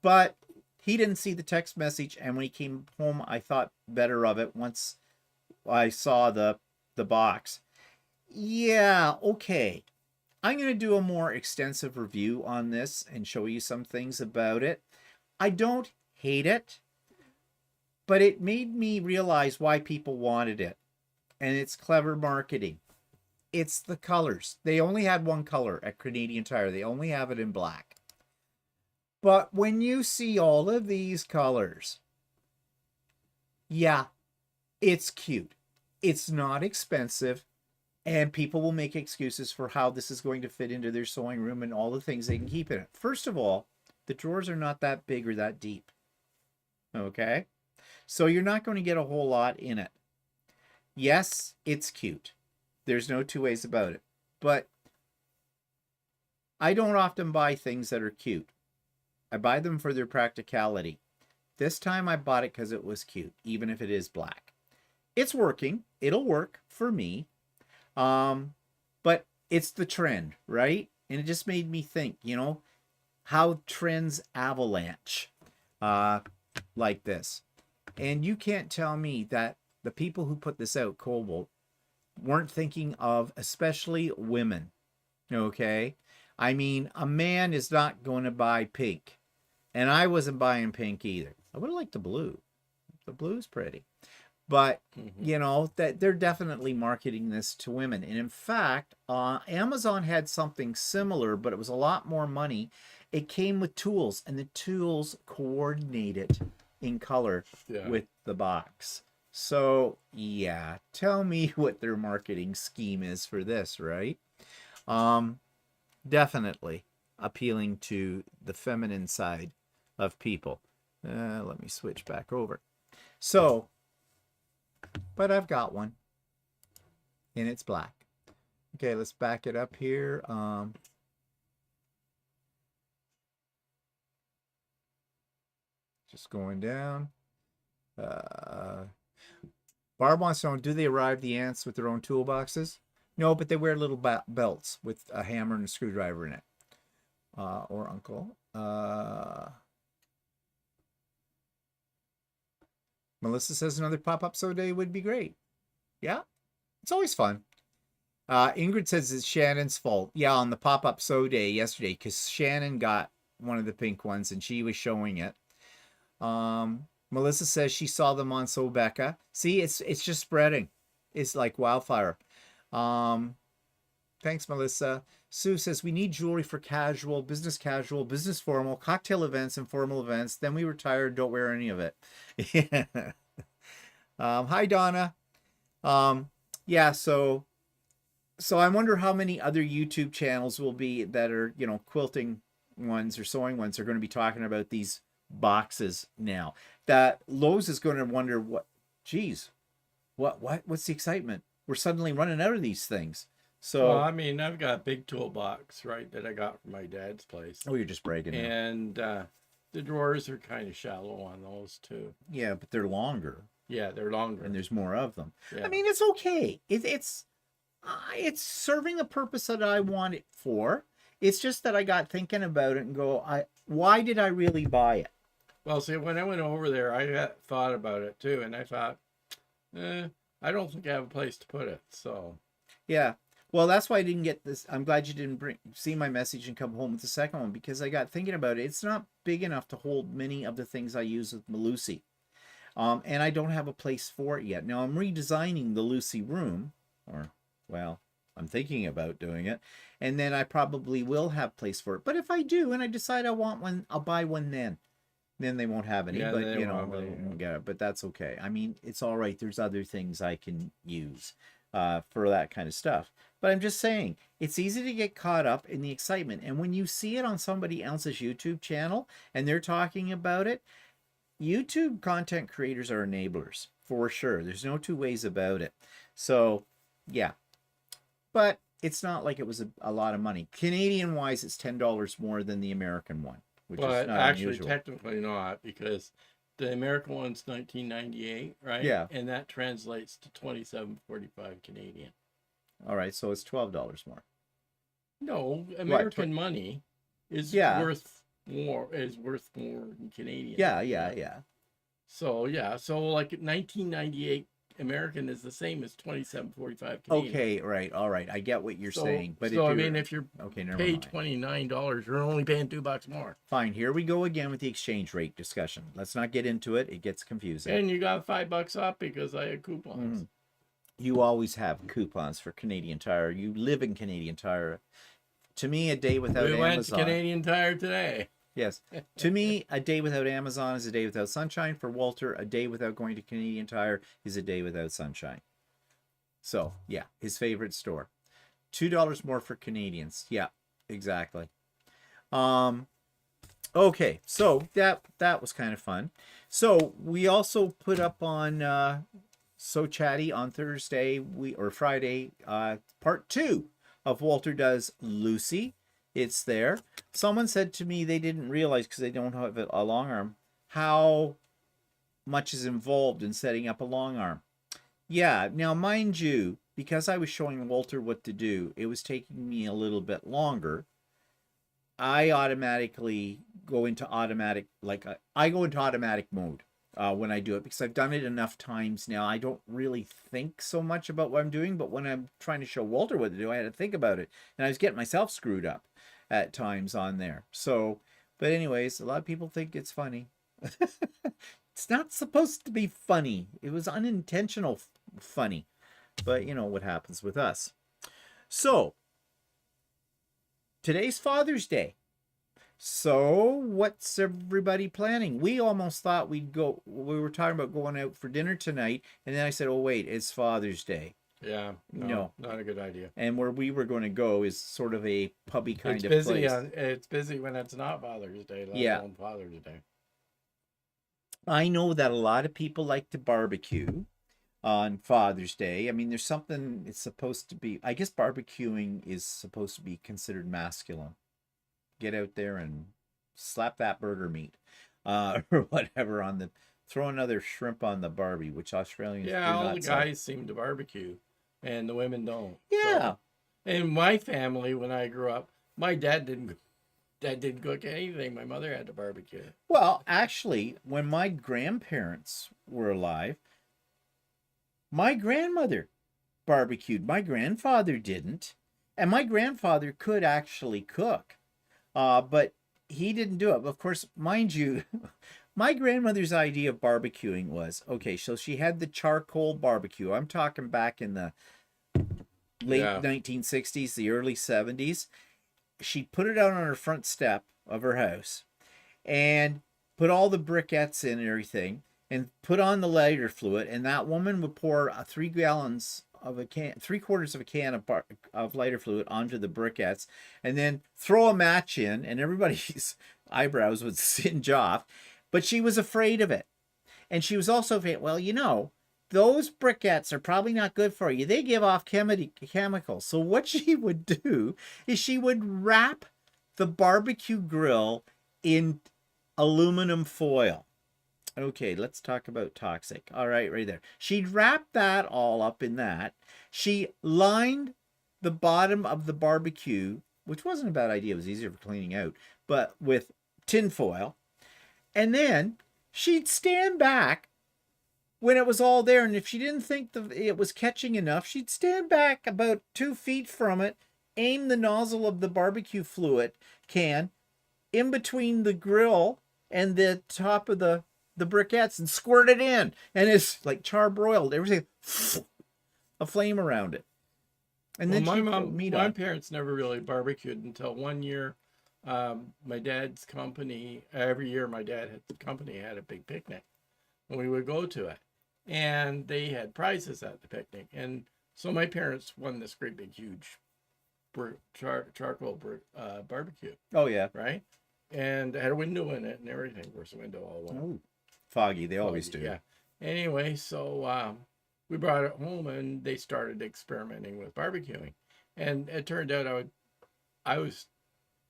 But he didn't see the text message, and when he came home, I thought better of it once I saw the box. Yeah, okay. I'm going to do a more extensive review on this and show you some things about it. I don't hate it, but it made me realize why people wanted it. And it's clever marketing. It's the colors. They only had one color at Canadian Tire. They only have it in black. But when you see all of these colors, yeah, it's cute. It's not expensive. And people will make excuses for how this is going to fit into their sewing room and all the things they can keep in it. First of all, the drawers are not that big or that deep. Okay? So you're not going to get a whole lot in it. Yes, it's cute. There's no two ways about it. But I don't often buy things that are cute. I buy them for their practicality. This time I bought it because it was cute, even if it is black. It's working. It'll work for me. But it's the trend, right? And it just made me think, you know, how trends avalanche like this. And you can't tell me that the people who put this out, Cobalt, weren't thinking of especially women. Okay? I mean, a man is not going to buy pink. And I wasn't buying pink either. I would have liked the blue. The blue's pretty. But, you know, that they're definitely marketing this to women. And in fact, Amazon had something similar, but it was a lot more money. It came with tools, and the tools coordinated in color with the box. So, yeah, tell me what their marketing scheme is for this, right? Definitely appealing to the feminine side of people. Let me switch back over. So, but I've got one, and it's black. Okay, let's back it up here. Just going down. Barb wants to know, do they arrive the ants with their own toolboxes? No, but they wear little belts with a hammer and a screwdriver in it. Or uncle. Melissa says another pop-up sew day would be great. Yeah, it's always fun. Ingrid says it's Shannon's fault. Yeah, on the pop-up sew day yesterday, because Shannon got one of the pink ones and she was showing it. Melissa says she saw them on Sobecca. See, it's just spreading. It's like wildfire. Thanks, Melissa. Sue says we need jewelry for casual, business formal, cocktail events, and formal events. Then we retire, don't wear any of it. Yeah. Hi, Donna. Yeah, so I wonder how many other YouTube channels will be that are, you know, quilting ones or sewing ones are going to be talking about these boxes now. That Lowe's is going to wonder what's the excitement? We're suddenly running out of these things. So, well, I mean, I've got a big toolbox, right, that I got from my dad's place. Oh, you're just bragging. And the drawers are kind of shallow on those too. Yeah, but they're longer. Yeah, they're longer. And there's more of them. Yeah. I mean, it's okay. It's serving the purpose that I want it for. It's just that I got thinking about it and go, why did I really buy it? Well, see, when I went over there, I thought about it too. And I thought, I don't think I have a place to put it. So, yeah. Well, that's why I didn't get this. I'm glad you didn't see my message and come home with the second one, because I got thinking about it. It's not big enough to hold many of the things I use with my Lucey. And I don't have a place for it yet. Now, I'm redesigning the Lucey room, well, I'm thinking about doing it. And then I probably will have place for it. But if I do, and I decide I want one, I'll buy one then. Then they won't have any, yeah, but you know, won't get it. But that's okay. I mean, it's all right. There's other things I can use for that kind of stuff. But I'm just saying, it's easy to get caught up in the excitement. And when you see it on somebody else's YouTube channel and they're talking about it, YouTube content creators are enablers, for sure. There's no two ways about it. So, yeah. But it's not like it was a lot of money. Canadian-wise, it's $10 more than the American one, which is not actually, unusual. technically not, because the American one's $19.98, right? Yeah. And that translates to $27.45 Canadian. All right, so it's $12 more. No, American money is worth more than Canadian. Yeah. So so like 1998 American is the same as 27.45 Canadian. Okay, right, all right. I get what you're saying, but I mean, if you're never paid mind. $29, you're only paying $2 more. Fine. Here we go again with the exchange rate discussion. Let's not get into it. It gets confusing. And you got $5 off because I had coupons. You always have coupons for Canadian Tire. You live in Canadian Tire. To me, a day without Amazon. We went to Canadian Tire today. Yes. To me, a day without Amazon is a day without sunshine. For Walter, a day without going to Canadian Tire is a day without sunshine. So, yeah, his favorite store. $2 more for Canadians. Yeah, exactly. Okay, so that was kind of fun. So we also put up on So Chatty on Thursday or Friday, part 2 of Walter Does Lucey. It's there. Someone said to me they didn't realize, because they don't have a long arm, how much is involved in setting up a long arm. Yeah, now mind you, because I was showing Walter what to do, it was taking me a little bit longer. I automatically go into automatic, I go into automatic mode when I do it, because I've done it enough times now. I don't really think so much about what I'm doing, but when I'm trying to show Walter what to do, I had to think about it, and I was getting myself screwed up at times on there. So, but anyways, a lot of people think it's funny. It's not supposed to be funny. It was unintentional funny, but you know what happens with us. So, today's Father's Day. So, what's everybody planning? We almost thought we were talking about going out for dinner tonight, and then I said, oh wait, it's Father's Day. Yeah, no, not a good idea. And where we were going to go is sort of a pubby kind of place. It's busy when it's not Father's Day, let alone Father's Day. I know that a lot of people like to barbecue on Father's Day. I mean, there's something, it's supposed to be, I guess barbecuing is supposed to be considered masculine. Get out there and slap that burger meat or whatever throw another shrimp on the barbie, which Australians do not all the guys seem to barbecue and the women don't. Yeah. So, in my family, when I grew up, my dad didn't cook anything. My mother had to barbecue. Well, actually, when my grandparents were alive, my grandmother barbecued. My grandfather didn't. And my grandfather could actually cook. But he didn't do it. Of course, mind you, my grandmother's idea of barbecuing was, okay, so she had the charcoal barbecue. I'm talking back in the late 1960s, the early 70s. She put it out on her front step of her house and put all the briquettes in and everything and put on the lighter fluid. And that woman would pour 3 gallons of a can, 3/4 of a can of lighter fluid onto the briquettes, and then throw a match in, and everybody's eyebrows would singe off. But she was afraid of it. And she was also afraid, well, you know, those briquettes are probably not good for you. They give off chemicals. So what she would do is she would wrap the barbecue grill in aluminum foil. Okay, let's talk about toxic. All right, right there. She'd wrap that all up in that. She lined the bottom of the barbecue, which wasn't a bad idea. It was easier for cleaning out, but with tin foil. And then she'd stand back when it was all there. And if she didn't think it was catching enough, she'd stand back about 2 feet from it, aim the nozzle of the barbecue fluid can in between the grill and the top of the briquettes and squirt it in, and it's like charbroiled, everything, a flame around it. And then my parents never really barbecued until one year. My dad's company, every year my dad's company had a big picnic, and we would go to it, and they had prizes at the picnic, and so my parents won this great big huge charcoal barbecue. Oh yeah, right, and it had a window in it and everything. Of course, the window all went. Oh. Foggy, they always do. Yeah. Anyway, so we brought it home and they started experimenting with barbecuing, and it turned out I was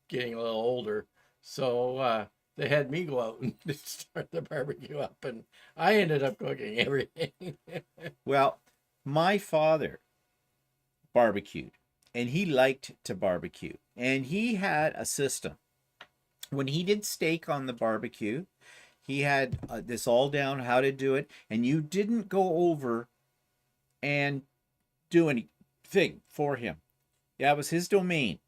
getting a little older, so they had me go out and start the barbecue up, and I ended up cooking everything. Well, my father barbecued, and he liked to barbecue, and he had a system. When he did steak on the barbecue, he had this all down how to do it, and you didn't go over and do anything for him. Yeah, it was his domain.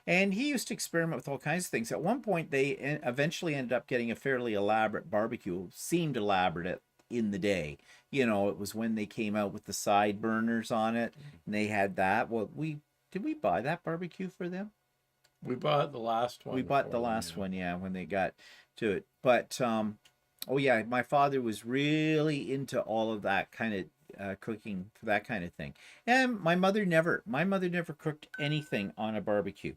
And he used to experiment with all kinds of things. At one point, they eventually ended up getting a fairly elaborate barbecue. Seemed elaborate in the day. You know, it was when they came out with the side burners on it, and they had that. Well, did we buy that barbecue for them? We bought the last one. We bought the last one, yeah, when they got to it. But oh yeah, my father was really into all of that kind of cooking for that kind of thing. And my mother never cooked anything on a barbecue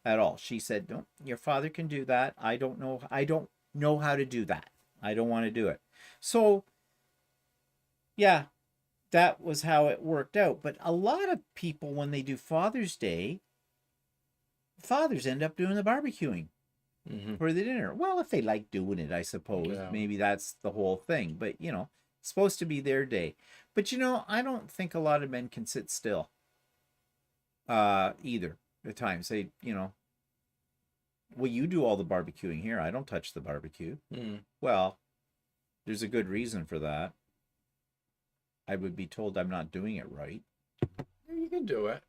at all. She said, "No, your father can do that. I don't know how to do that. I don't want to do it." So yeah, that was how it worked out. But a lot of people, when they do Father's Day, fathers end up doing the barbecuing for the dinner. Well, if they like doing it, I suppose. Yeah. Maybe that's the whole thing. But, you know, it's supposed to be their day. But, you know, I don't think a lot of men can sit still either at times. They, you know, well, you do all the barbecuing here. I don't touch the barbecue. Well, there's a good reason for that. I would be told I'm not doing it right. You can do it.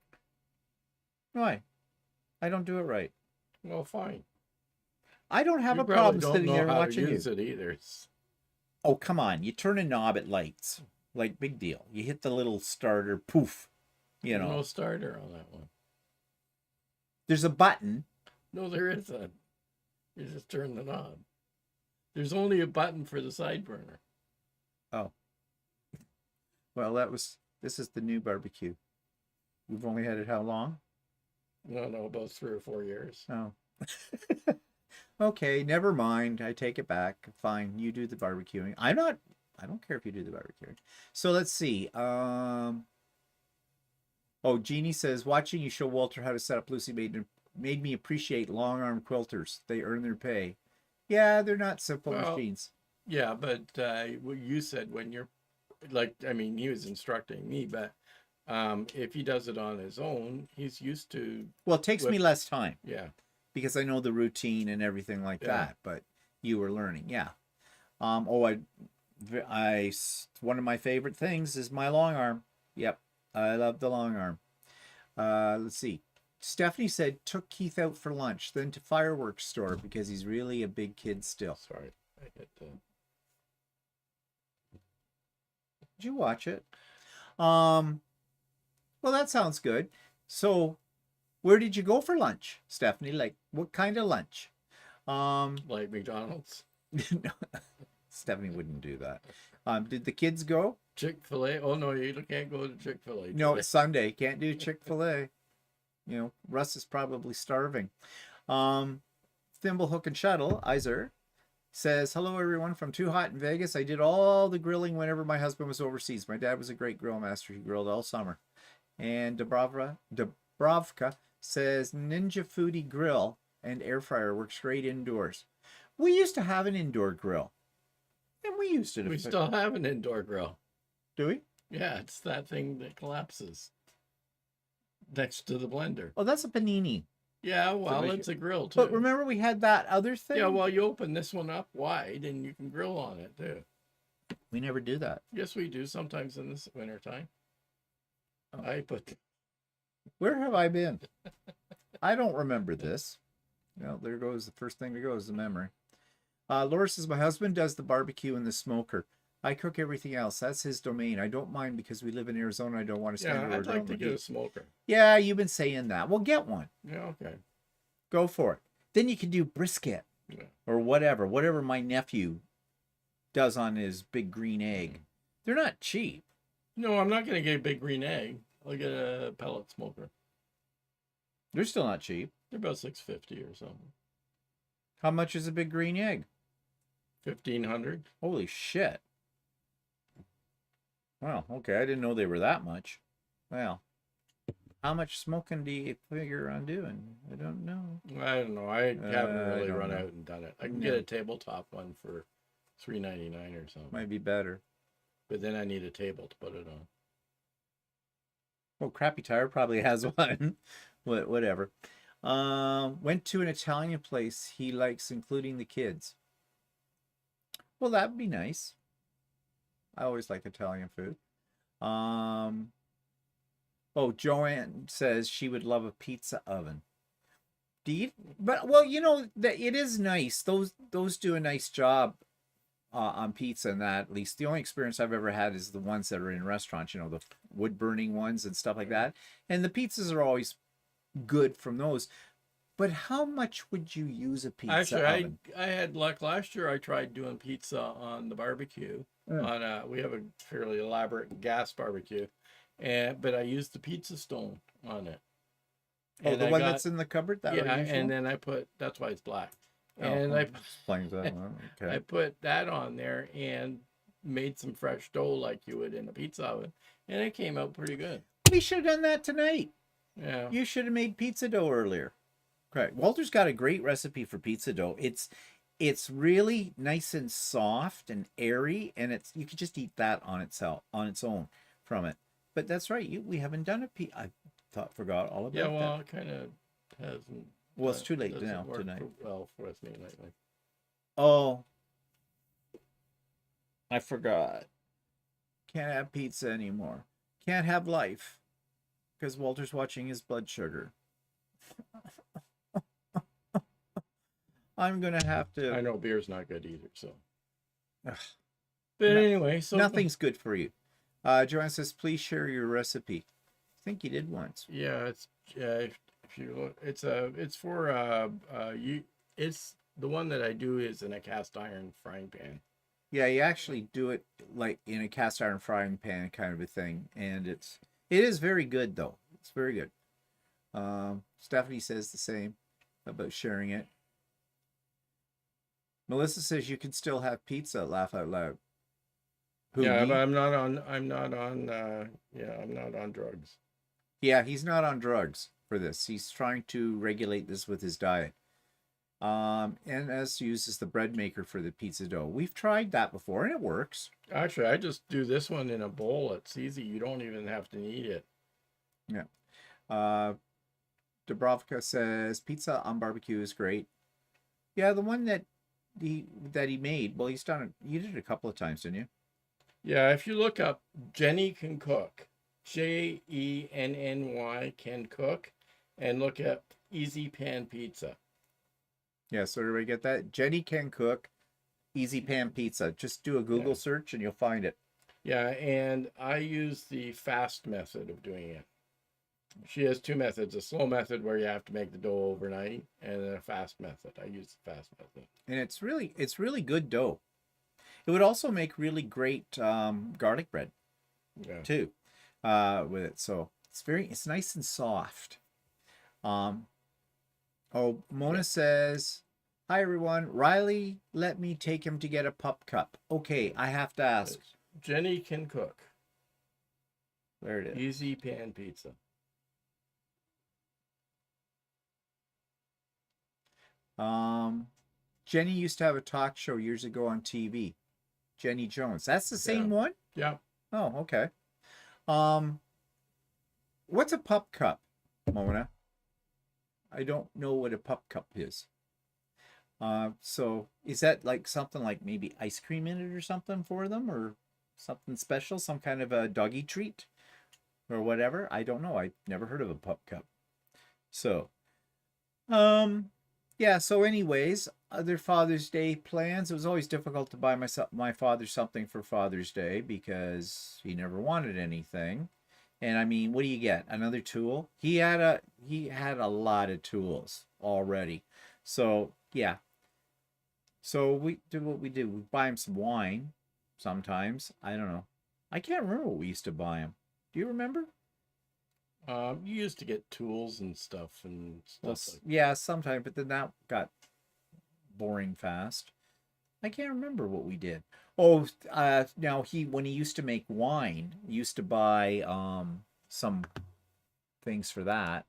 Why? I don't do it right. Well, fine. I don't have a problem sitting there watching you. Use it either. Oh, come on. You turn a knob, it lights. Like, big deal. You hit the little starter, poof. You know. No starter on that one. There's a button. No, there isn't. You just turn the knob. There's only a button for the side burner. Oh. Well, this is the new barbecue. We've only had it how long? No, about 3 or 4 years. Oh. Okay, never mind. I take it back. Fine, you do the barbecuing. I don't care if you do the barbecuing. So let's see. Oh, Jeannie says, watching you show Walter how to set up Lucey made me appreciate long arm quilters. They earn their pay. Yeah, they're not simple machines. Yeah, but what you said when you're like, I mean, he was instructing me, but if he does it on his own, he's used to. Well, it takes me less time. Yeah. Because I know the routine and everything like that, but you were learning. Yeah. One of my favorite things is my long arm. Yep. I love the long arm. Let's see. Stephanie said, took Keith out for lunch, then to fireworks store because he's really a big kid still. Sorry. Did you watch it? Well, that sounds good. So, where did you go for lunch, Stephanie? Like, what kind of lunch? Like McDonald's? No, Stephanie wouldn't do that. Did the kids go? Chick-fil-A? Oh, no, you can't go to Chick-fil-A. No, it's Sunday. Can't do Chick-fil-A. You know, Russ is probably starving. Thimble, Hook, and Shuttle, Iser, says, hello, everyone from Too Hot in Vegas. I did all the grilling whenever my husband was overseas. My dad was a great grill master. He grilled all summer. And Dubravka says, Ninja Foodie Grill and air fryer works great indoors. We used to have an indoor grill. And we used it. We still have an indoor grill. Do we? Yeah, it's that thing that collapses next to the blender. Oh, that's a panini. Yeah, well, it's a grill, too. But remember we had that other thing? Yeah, well, you open this one up wide and you can grill on it, too. We never do that. Yes, we do, sometimes in the wintertime. Oh. Where have I been? I don't remember this. Well, there goes the first thing that goes, the memory. Laura says, my husband does the barbecue in the smoker. I cook everything else. That's his domain. I don't mind because we live in Arizona. I don't want to spend I'd like to get a smoker. Yeah, you've been saying that. Well, get one. Yeah, okay. Go for it. Then you can do brisket or whatever my nephew does on his big green egg. They're not cheap. No, I'm not going to get a big green egg. I'll get a pellet smoker. They're still not cheap. They're about $6.50 or something. How much is a big green egg? $1,500. Holy shit. Well, okay. I didn't know they were that much. Well, how much smoking do you figure on doing? I don't know. I don't know. I haven't really run out and done it. I can get a tabletop one for $3.99 or something. Might be better. But then I need a table to put it Well, Crappy Tire probably has one. Whatever. Went to an Italian place he likes, including the kids. Well, that'd be nice. I always like Italian food. Um, oh, Joanne says she would love a pizza oven. Do you? But well, that it is nice. Those do a nice job on pizza, and that at least the only experience I've ever had is the ones that are in restaurants. The wood burning ones and stuff like that. And the pizzas are always good from those. But how much would you use a pizza Actually, oven? I had luck last year. I tried doing pizza on the barbecue. We have a fairly elaborate gas barbecue, but I used the pizza stone on it. Oh, the one that's in the cupboard? That Yeah, unusual? and then that's why it's black. Oh, And explains that. Okay. I put that on there and made some fresh dough like you would in a pizza oven, and it came out pretty good. We should have done that tonight. Yeah. You should have made pizza dough earlier. Correct. Walter's got a great recipe for pizza dough. It's really nice and soft and airy, and you could just eat that on its own from it. But that's right. We haven't done I forgot all about that. Yeah, well, it kind of hasn't. Well, it's too late now tonight. For us lately. Oh, I forgot. Can't have pizza anymore. Can't have life because Walter's watching his blood sugar. I'm gonna have to. I know beer's not good either, so. Ugh. But anyway, so nothing's good for you. Joanne says, "Please share your recipe." I think you did once. Yeah, it's if you look, it's the one that I do is in a cast iron frying pan. Yeah, you actually do it like in a cast iron frying pan kind of a thing, and it is very good though. It's very good. Stephanie says the same about sharing it. Melissa says you can still have pizza. Laugh out loud. Who, yeah, me? But I'm not on drugs. Yeah, he's not on drugs for this. He's trying to regulate this with his diet. And as uses the bread maker for the pizza dough. We've tried that before and it works. Actually, I just do this one in a bowl. It's easy. You don't even have to knead it. Yeah. Dubrovka says pizza on barbecue is great. Yeah, the one that he made. Well, he's done it. You did it a couple of times, didn't you? Yeah, if you look up Jenny Can Cook, Jenny Can Cook, and look at Easy Pan Pizza. Yeah, so everybody get that? Jenny Can Cook, Easy Pan Pizza. Just do a Google search and you'll find it. Yeah, and I use the fast method of doing it. She has two methods, a slow method where you have to make the dough overnight, and then a fast method. I use the fast method. And it's really good dough. It would also make really great garlic bread too with it. So it's nice and soft. Mona says, "Hi everyone. Riley let me take him to get a pup cup." Okay, I have to ask. Jenny Can Cook. There it is. Easy Pan Pizza. Jenny used to have a talk show years ago on TV. Jenny Jones. That's the same one? Yeah. Oh, okay. What's a pup cup, Mona? I don't know what a pup cup is. So is that like something like maybe ice cream in it or something for them, or something special, some kind of a doggy treat or whatever? I don't know. I've never heard of a pup cup. So, yeah. So anyways, other Father's Day plans. It was always difficult to buy my father something for Father's Day because he never wanted anything. And I mean, what do you get? Another tool? He had a lot of tools already. So yeah. So we do what we do. We buy him some wine sometimes. I don't know. I can't remember what we used to buy him. Do you remember? You used to get tools and stuff yeah, sometimes, but then that got boring fast. I can't remember what we did. Oh, now when he used to make wine, he used to buy some things for that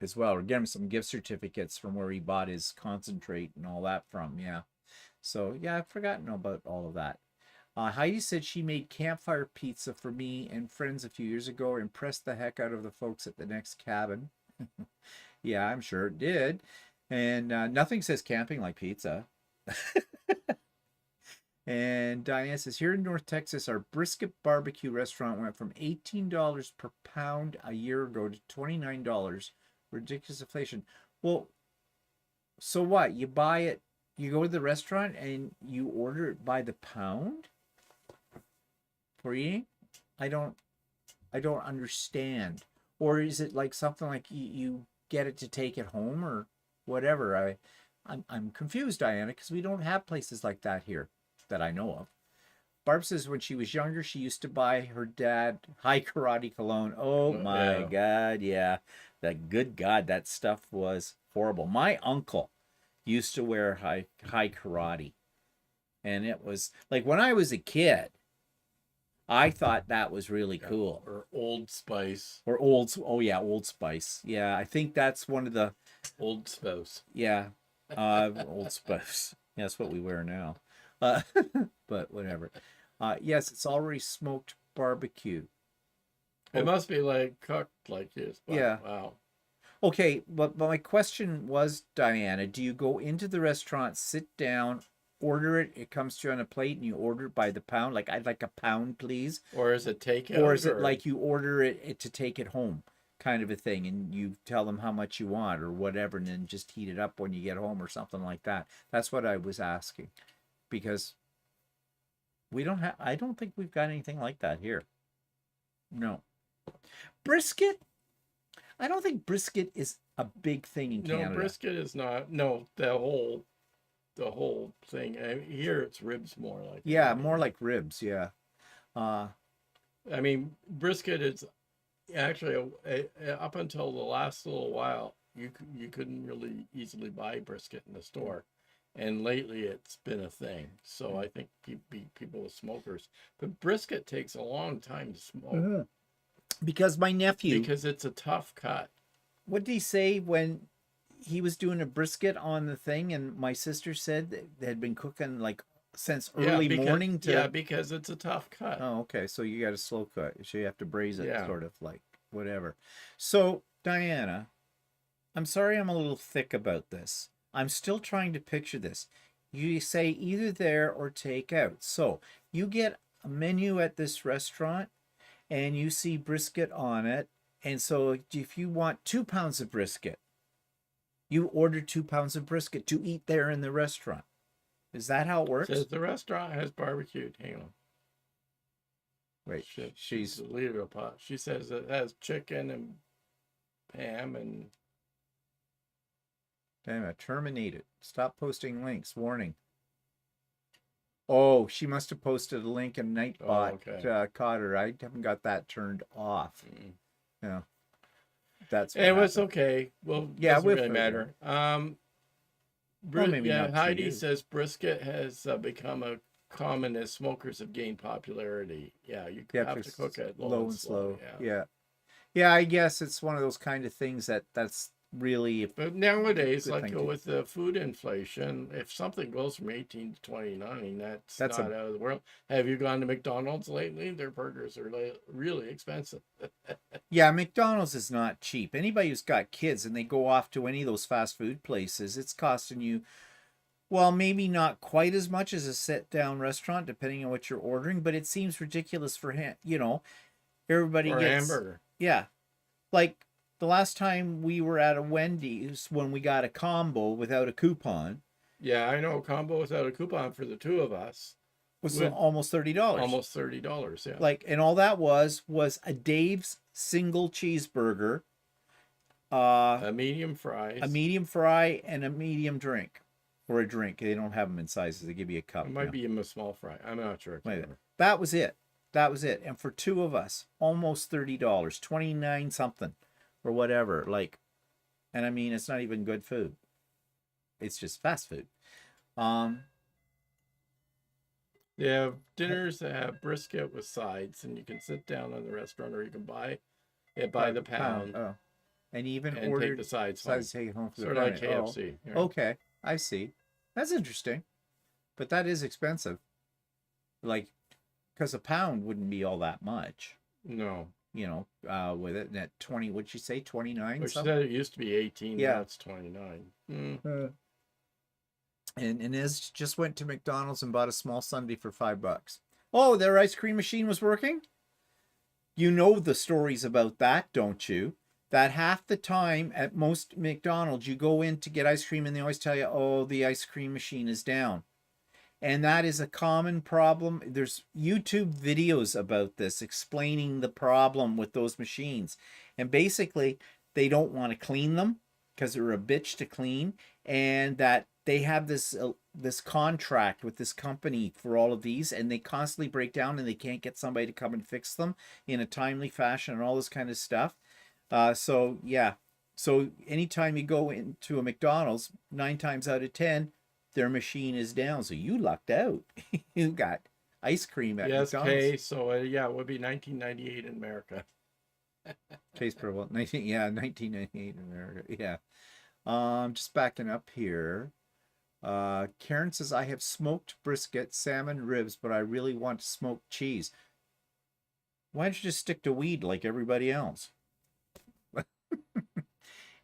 as well, or get him some gift certificates from where he bought his concentrate and all that from. Yeah. So yeah, I've forgotten about all of that. Heidi said she made campfire pizza for me and friends a few years ago, or impressed the heck out of the folks at the next cabin. Yeah, I'm sure it did. And nothing says camping like pizza. And Diane says, here in North Texas, our brisket barbecue restaurant went from $18 per pound a year ago to $29. Ridiculous inflation. Well, so what? You buy it, you go to the restaurant and you order it by the pound for eating? I don't understand. Or is it like something like you get it to take it home or whatever? I'm confused, Diana, because we don't have places like that here that I know of. Barb says when she was younger, she used to buy her dad high karate cologne. Oh my God, yeah. The good God, that stuff was horrible. My uncle used to wear high karate. And it was like when I was a kid, I thought that was really cool. Or Old Spice. Or Old Spice. Yeah, I think that's one of the Old Spouse. Yeah. Old Spice. Yeah, that's what we wear now. But whatever. Yes, it's already smoked barbecue. It must be like cooked like this. Yeah. Wow. Okay, but my question was, Diana, do you go into the restaurant, sit down, order it, it comes to you on a plate, and you order it by the pound? Like, I'd like a pound, please. Or is it takeout? Or is it like you order it to take it home, kind of a thing, and you tell them how much you want or whatever, and then just heat it up when you get home or something like that? That's what I was asking. Because I don't think we've got anything like that here. No. Brisket? I don't think brisket is a big thing in Canada. No, brisket is not. No, the whole thing. Here it's ribs more like. Yeah, more like ribs. Yeah. I mean, brisket is actually up until the last little while, you couldn't really easily buy brisket in the store, and lately it's been a thing. So I think people with smokers, but brisket takes a long time to smoke. Because my nephew, because it's a tough cut. What did he say when he was doing a brisket on the thing, and my sister said that they had been cooking like since early morning to... Yeah, because it's a tough cut. Oh, okay. So you got a slow cut. So you have to braise it, sort of like whatever. So, Diana, I'm sorry I'm a little thick about this. I'm still trying to picture this. You say either there or take out. So you get a menu at this restaurant and you see brisket on it. And so if you want 2 pounds of brisket, you order 2 pounds of brisket to eat there in the restaurant. Is that how it works? It says the restaurant has barbecued. Hang on. Wait, she's the leader of pot. She says it has chicken and ham and... Damn it, terminated. Stop posting links. Warning. Oh, she must have posted a link and Nightbot caught her. I haven't got that turned off. Yeah. That's what was okay. Well, yeah, doesn't really matter. Maybe not. Heidi says brisket has become a common as smokers have gained popularity. Yeah, you have to cook it low and slow. Yeah, I guess it's one of those kind of things that's really... But nowadays, like with the food inflation, if something goes from 18 to 29, that's not out of the world. Have you gone to McDonald's lately? Their burgers are really expensive. Yeah, McDonald's is not cheap. Anybody who's got kids and they go off to any of those fast food places, it's costing you, well, maybe not quite as much as a sit-down restaurant, depending on what you're ordering, but it seems ridiculous for everybody or gets... hamburger. Yeah. Like... The last time we were at a Wendy's when we got a combo without a coupon. Yeah, I know. Combo without a coupon for the two of us was almost $30. Almost $30, yeah. Like, and all that was a Dave's single cheeseburger, a medium fry, and a medium drink, or a drink. They don't have them in sizes. They give you a cup. It might be in a small fry. I'm not sure. That was it. And for two of us, almost $30, 29 something. Or whatever, like, and I mean, it's not even good food. It's just fast food. They have dinners that have brisket with sides, and you can sit down in the restaurant, or you can buy it by the pound. Oh, and even and order take the sides take home for sort of like KFC. Oh, okay, I see. That's interesting, but that is expensive. Like because a pound wouldn't be all that much, No. with it. And at 20, what'd you say, 29 Which something? said it used to be 18, Yeah. now it's 29. And Inez just went to McDonald's and bought a small sundae for $5. Oh, their ice cream machine was working? You know the stories about that, don't you? That half the time at most McDonald's, you go in to get ice cream and they always tell you, oh, the ice cream machine is down. And that is a common problem. There's YouTube videos about this explaining the problem with those machines. And basically, they don't want to clean them because they're a bitch to clean, and that they have this contract with this company for all of these, and they constantly break down and they can't get somebody to come and fix them in a timely fashion and all this kind of stuff. So yeah. So anytime you go into a McDonald's, 9 times out of 10, their machine is down. So you lucked out. You got ice cream at Yes, McDonald's. Kay. So yeah, it would be 1998 in America. Case per 1998 in America. Yeah. Just backing up here. Karen says, I have smoked brisket, salmon, ribs, but I really want smoked cheese. Why don't you just stick to weed like everybody else?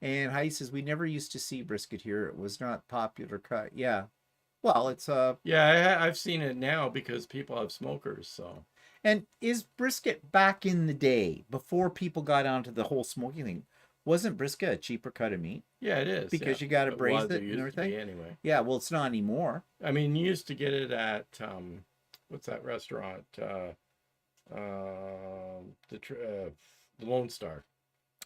And Heidi says, we never used to see brisket here. It was not popular cut. Yeah. Well, it's Yeah, I've seen it now because people have smokers. So. And is brisket back in the day, before people got onto the whole smoking thing, wasn't brisket a cheaper cut of meat? Yeah, it is. Because yeah. you got to braise was, it and everything. Anyway. Yeah, well, it's not anymore. I mean, you used to get it at what's that restaurant? The Lone Star.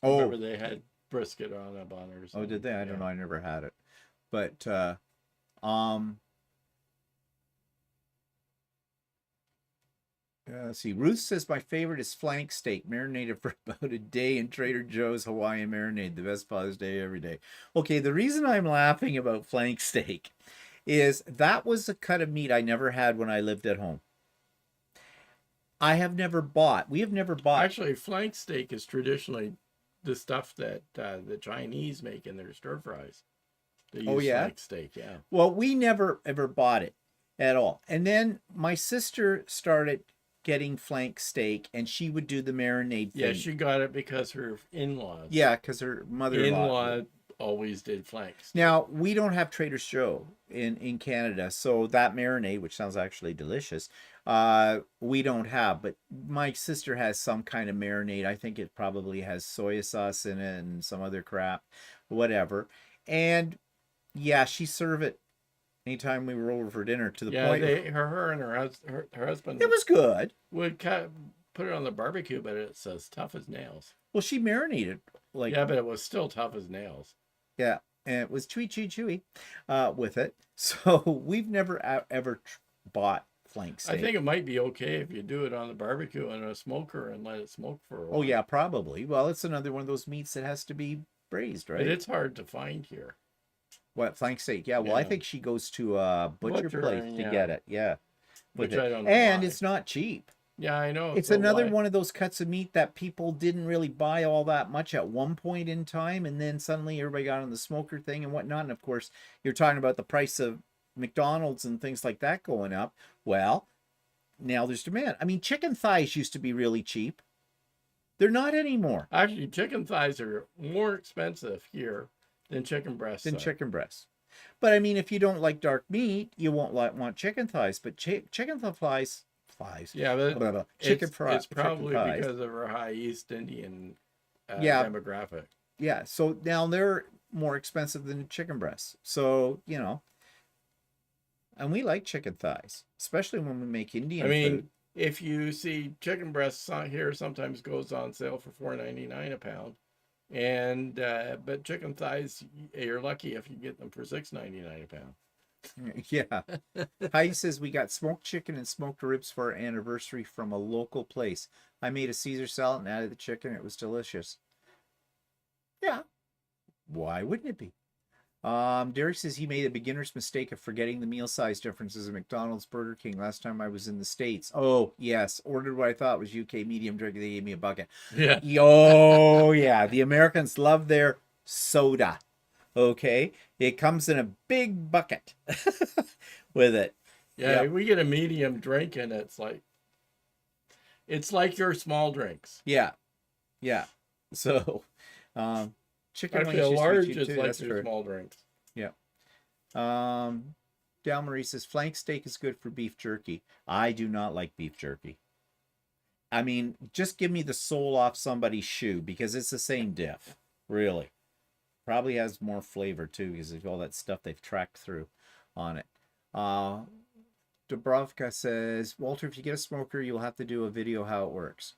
Oh, remember they had brisket on a bun or something. Oh, did they? I don't know. I never had it. But let's see. Ruth says my favorite is flank steak, marinated for about a day in Trader Joe's Hawaiian marinade. The best Father's Day every day. Okay, the reason I'm laughing about flank steak is that was a cut of meat I never had when I lived at home. We have never bought. Actually, flank steak is traditionally the stuff that the Chinese make in their stir fries. They use flank steak, yeah. Well, we never ever bought it at all. And then my sister started getting flank steak, and she would do the marinade thing. Yeah, she got it because her in-laws. Yeah, because her mother-in-law always did flank steak. Now, we don't have Trader Joe in Canada, so that marinade, which sounds actually delicious, we don't have. But my sister has some kind of marinade. I think it probably has soy sauce in it and some other crap, whatever. And yeah, she served it anytime we were over for dinner, to the point. Her and her husband. It was good. Would put it on the barbecue, but it's as tough as nails. Well, she marinated Yeah, but it was still tough as nails. Yeah, and it was chewy with it. So we've never ever bought flank steak. I think it might be okay if you do it on the barbecue and a smoker and let it smoke for a while. Oh yeah, probably. Well, it's another one of those meats that has to be braised, right? But it's hard to find here. What, flank steak? Yeah, well, I think she goes to a butcher place to get it. Yeah. Which I don't know and why. It's not cheap. Yeah, I know. It's another one of those cuts of meat that people didn't really buy all that much at one point in time, and then suddenly everybody got on the smoker thing and whatnot. And of course, you're talking about the price of McDonald's and things like that going up. Well, now there's demand. I mean, chicken thighs used to be really cheap. They're not anymore. Actually, chicken thighs are more expensive here than chicken breasts. But I mean, if you don't like dark meat, you won't want chicken thighs. But chicken thighs. Yeah, but chicken fries. It's probably because of our high East Indian demographic. Yeah, so now they're more expensive than chicken breasts. So, and we like chicken thighs, especially when we make Indian food. If you see chicken breasts on here, sometimes goes on sale for $4.99 a pound. And but chicken thighs, you're lucky if you get them for $6.99 a pound. Yeah. Heidi says we got smoked chicken and smoked ribs for our anniversary from a local place. I made a Caesar salad and added the chicken. It was delicious. Yeah. Why wouldn't it be? Derek says he made a beginner's mistake of forgetting the meal size differences at McDonald's, Burger King last time I was in the States. Oh, yes. Ordered what I thought was UK medium drink. They gave me a bucket. Yeah. Oh, yeah. The Americans love their soda. Okay. It comes in a big bucket with it. Yeah, we get a medium drink and it's like It's like your small drinks. Yeah. So, chicken wings Actually, a used to be large cheap is too. like That's your true. small drinks. Yeah. Dal Marie says flank steak is good for beef jerky. I do not like beef jerky. I mean, just give me the sole off somebody's shoe because it's the same diff. Really. Probably has more flavor too because of all that stuff they've tracked through on it. Dubrovka says, Walter, if you get a smoker, you'll have to do a video how it works.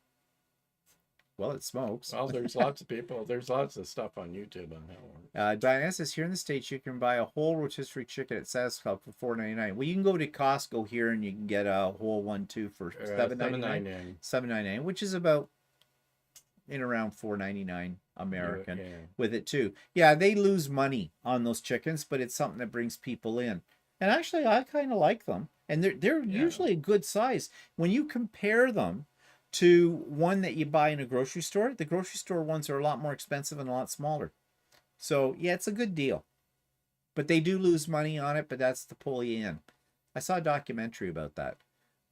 Well, it smokes. Well, there's lots of people. There's lots of stuff on YouTube on that one. Diana says, here in the States, you can buy a whole rotisserie chicken at Sewcial for $4.99. Well, you can go to Costco here and you can get a whole one too for $7.99. $7.99, which is about in around $4.99 American with it too. Yeah, they lose money on those chickens, but it's something that brings people in. And actually, I kind of like them. And they're usually a good size. When you compare them to one that you buy in a grocery store, the grocery store ones are a lot more expensive and a lot smaller. So, yeah, it's a good deal. But they do lose money on it, but that's to pull you in. I saw a documentary about that.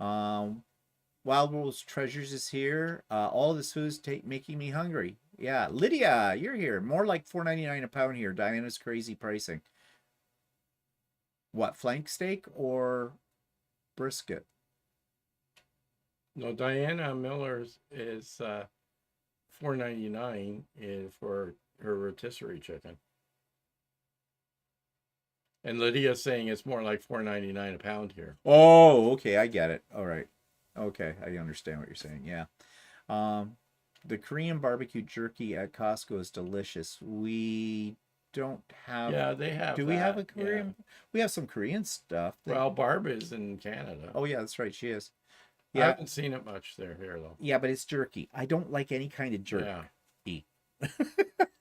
Wild World's Treasures is here. All of this food's making me hungry. Yeah, Lydia, you're here. More like $4.99 a pound here. Diana's crazy pricing. What, flank steak or brisket? No, Diana Miller's is $4.99 for her rotisserie chicken. And Lydia's saying it's more like $4.99 a pound here. Oh, okay, I get it. All right. Okay, I understand what you're saying. Yeah. The Korean barbecue jerky at Costco is delicious. We don't have... Yeah, they have Do we have a Korean? Yeah. We have some Korean stuff. Well, Barb is in Canada. Oh, yeah, that's right. She is. Yeah. I haven't seen it much here, though. Yeah, but it's jerky. I don't like any kind of jerky. Yeah,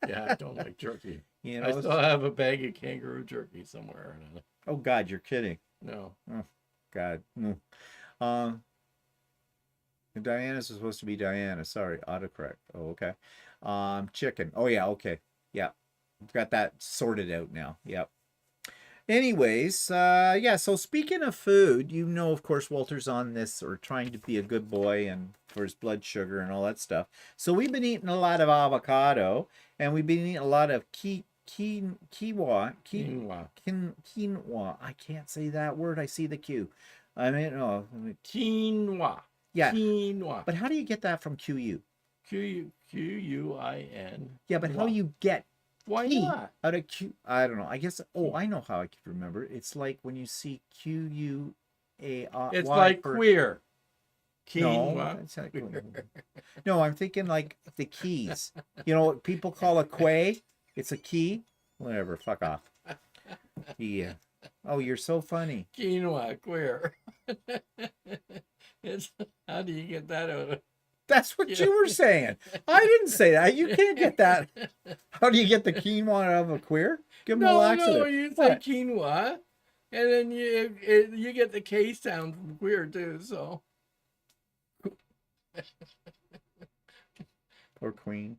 yeah, I don't like jerky. You know, I still have a bag of kangaroo jerky somewhere. Oh, God, you're kidding. No. Oh, God. Diana's supposed to be Diana. Sorry, autocorrect. Oh, okay. Chicken. Oh, yeah, okay. Yeah. Got that sorted out now. Yep. Anyways, yeah, so speaking of food, you know, of course, Walter's on this or trying to be a good boy and for his blood sugar and all that stuff. So we've been eating a lot of avocado and we've been eating a lot of quinoa. I can't say that word. I see the Q. I mean, no. Quinoa. Yeah. Quinoa. But how do you get that from QU? Q-U-I-N. Yeah, but how do you get Why not? out of Q? I don't know. I guess. Oh, I know how I could remember. It's like when you see Q-U-A-R. It's like queer. No, it's not queer. No, I'm thinking like the keys. You know what people call a quay? It's a key. Whatever. Fuck off. Yeah. Oh, you're so funny. Quinoa, queer. How do you get that out of? That's what you were saying. I didn't say that. You can't get that. How do you get the quinoa out of a queer? Give them a laxative. No, you say quinoa, and then you get the K sound from queer too. So. Poor Queen.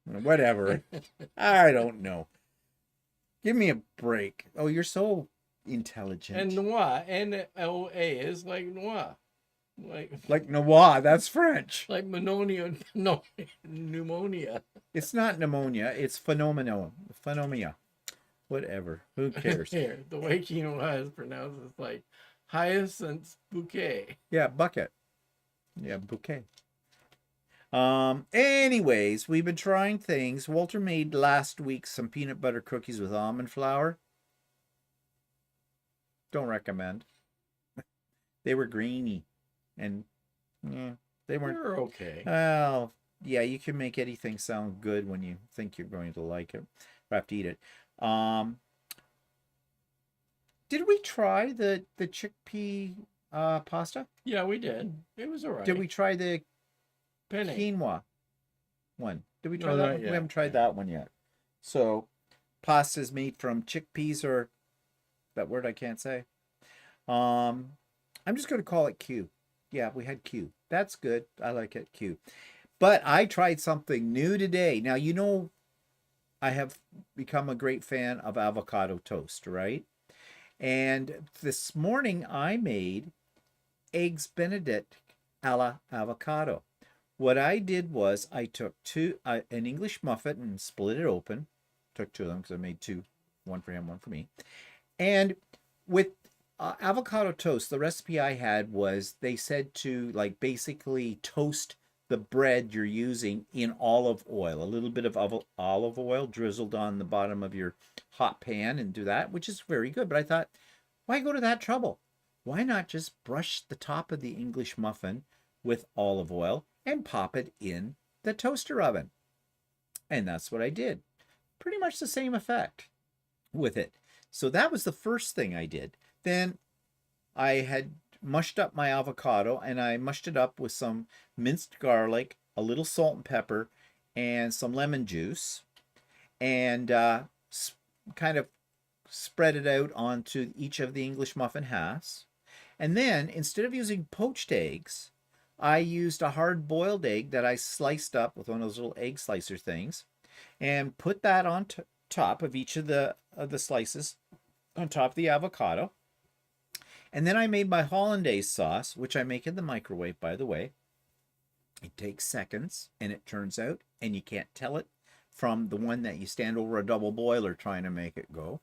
Whatever. I don't know. Give me a break. Oh, you're so intelligent. And noir, N-O-A is like noir. Like noir, that's French. Like pneumonia. No, pneumonia. It's not pneumonia, it's phenomena. Whatever. Who cares? Here, the way quinoa is pronounced is like hyacinth bouquet. Yeah, bucket. Yeah, bouquet. Anyways, we've been trying things. Walter made last week some peanut butter cookies with almond flour. Don't recommend. They were greeny and yeah, they weren't. They're okay. Well, yeah, you can make anything sound good when you think you're going to like it or have to eat it. Did we try the chickpea pasta? Yeah, we did. It was all right. Did we try the quinoa one? Did we try that one? We haven't tried that one yet. So, pasta is made from chickpeas or that word I can't say. I'm just going to call it Q. Yeah, we had Q. That's good. I like it, Q. But I tried something new today. Now, you know, I have become a great fan of avocado toast, right? And this morning I made eggs Benedict a la avocado. What I did was I took an English muffin and split it open. Took two of them because I made two, one for him, one for me. And with avocado toast, the recipe I had was they said to like basically toast the bread you're using in olive oil, a little bit of olive oil drizzled on the bottom of your hot pan and do that, which is very good. But I thought, why go to that trouble? Why not just brush the top of the English muffin with olive oil and pop it in the toaster oven? And that's what I did. Pretty much the same effect with it. So that was the first thing I did. Then I had mushed up my avocado, and I mushed it up with some minced garlic, a little salt and pepper, and some lemon juice, and kind of spread it out onto each of the English muffin halves. And then instead of using poached eggs, I used a hard-boiled egg that I sliced up with one of those little egg slicer things, and put that on top of each of the slices on top of the avocado. And then I made my hollandaise sauce, which I make in the microwave, by the way. It takes seconds, and it turns out, and you can't tell it from the one that you stand over a double boiler trying to make it go.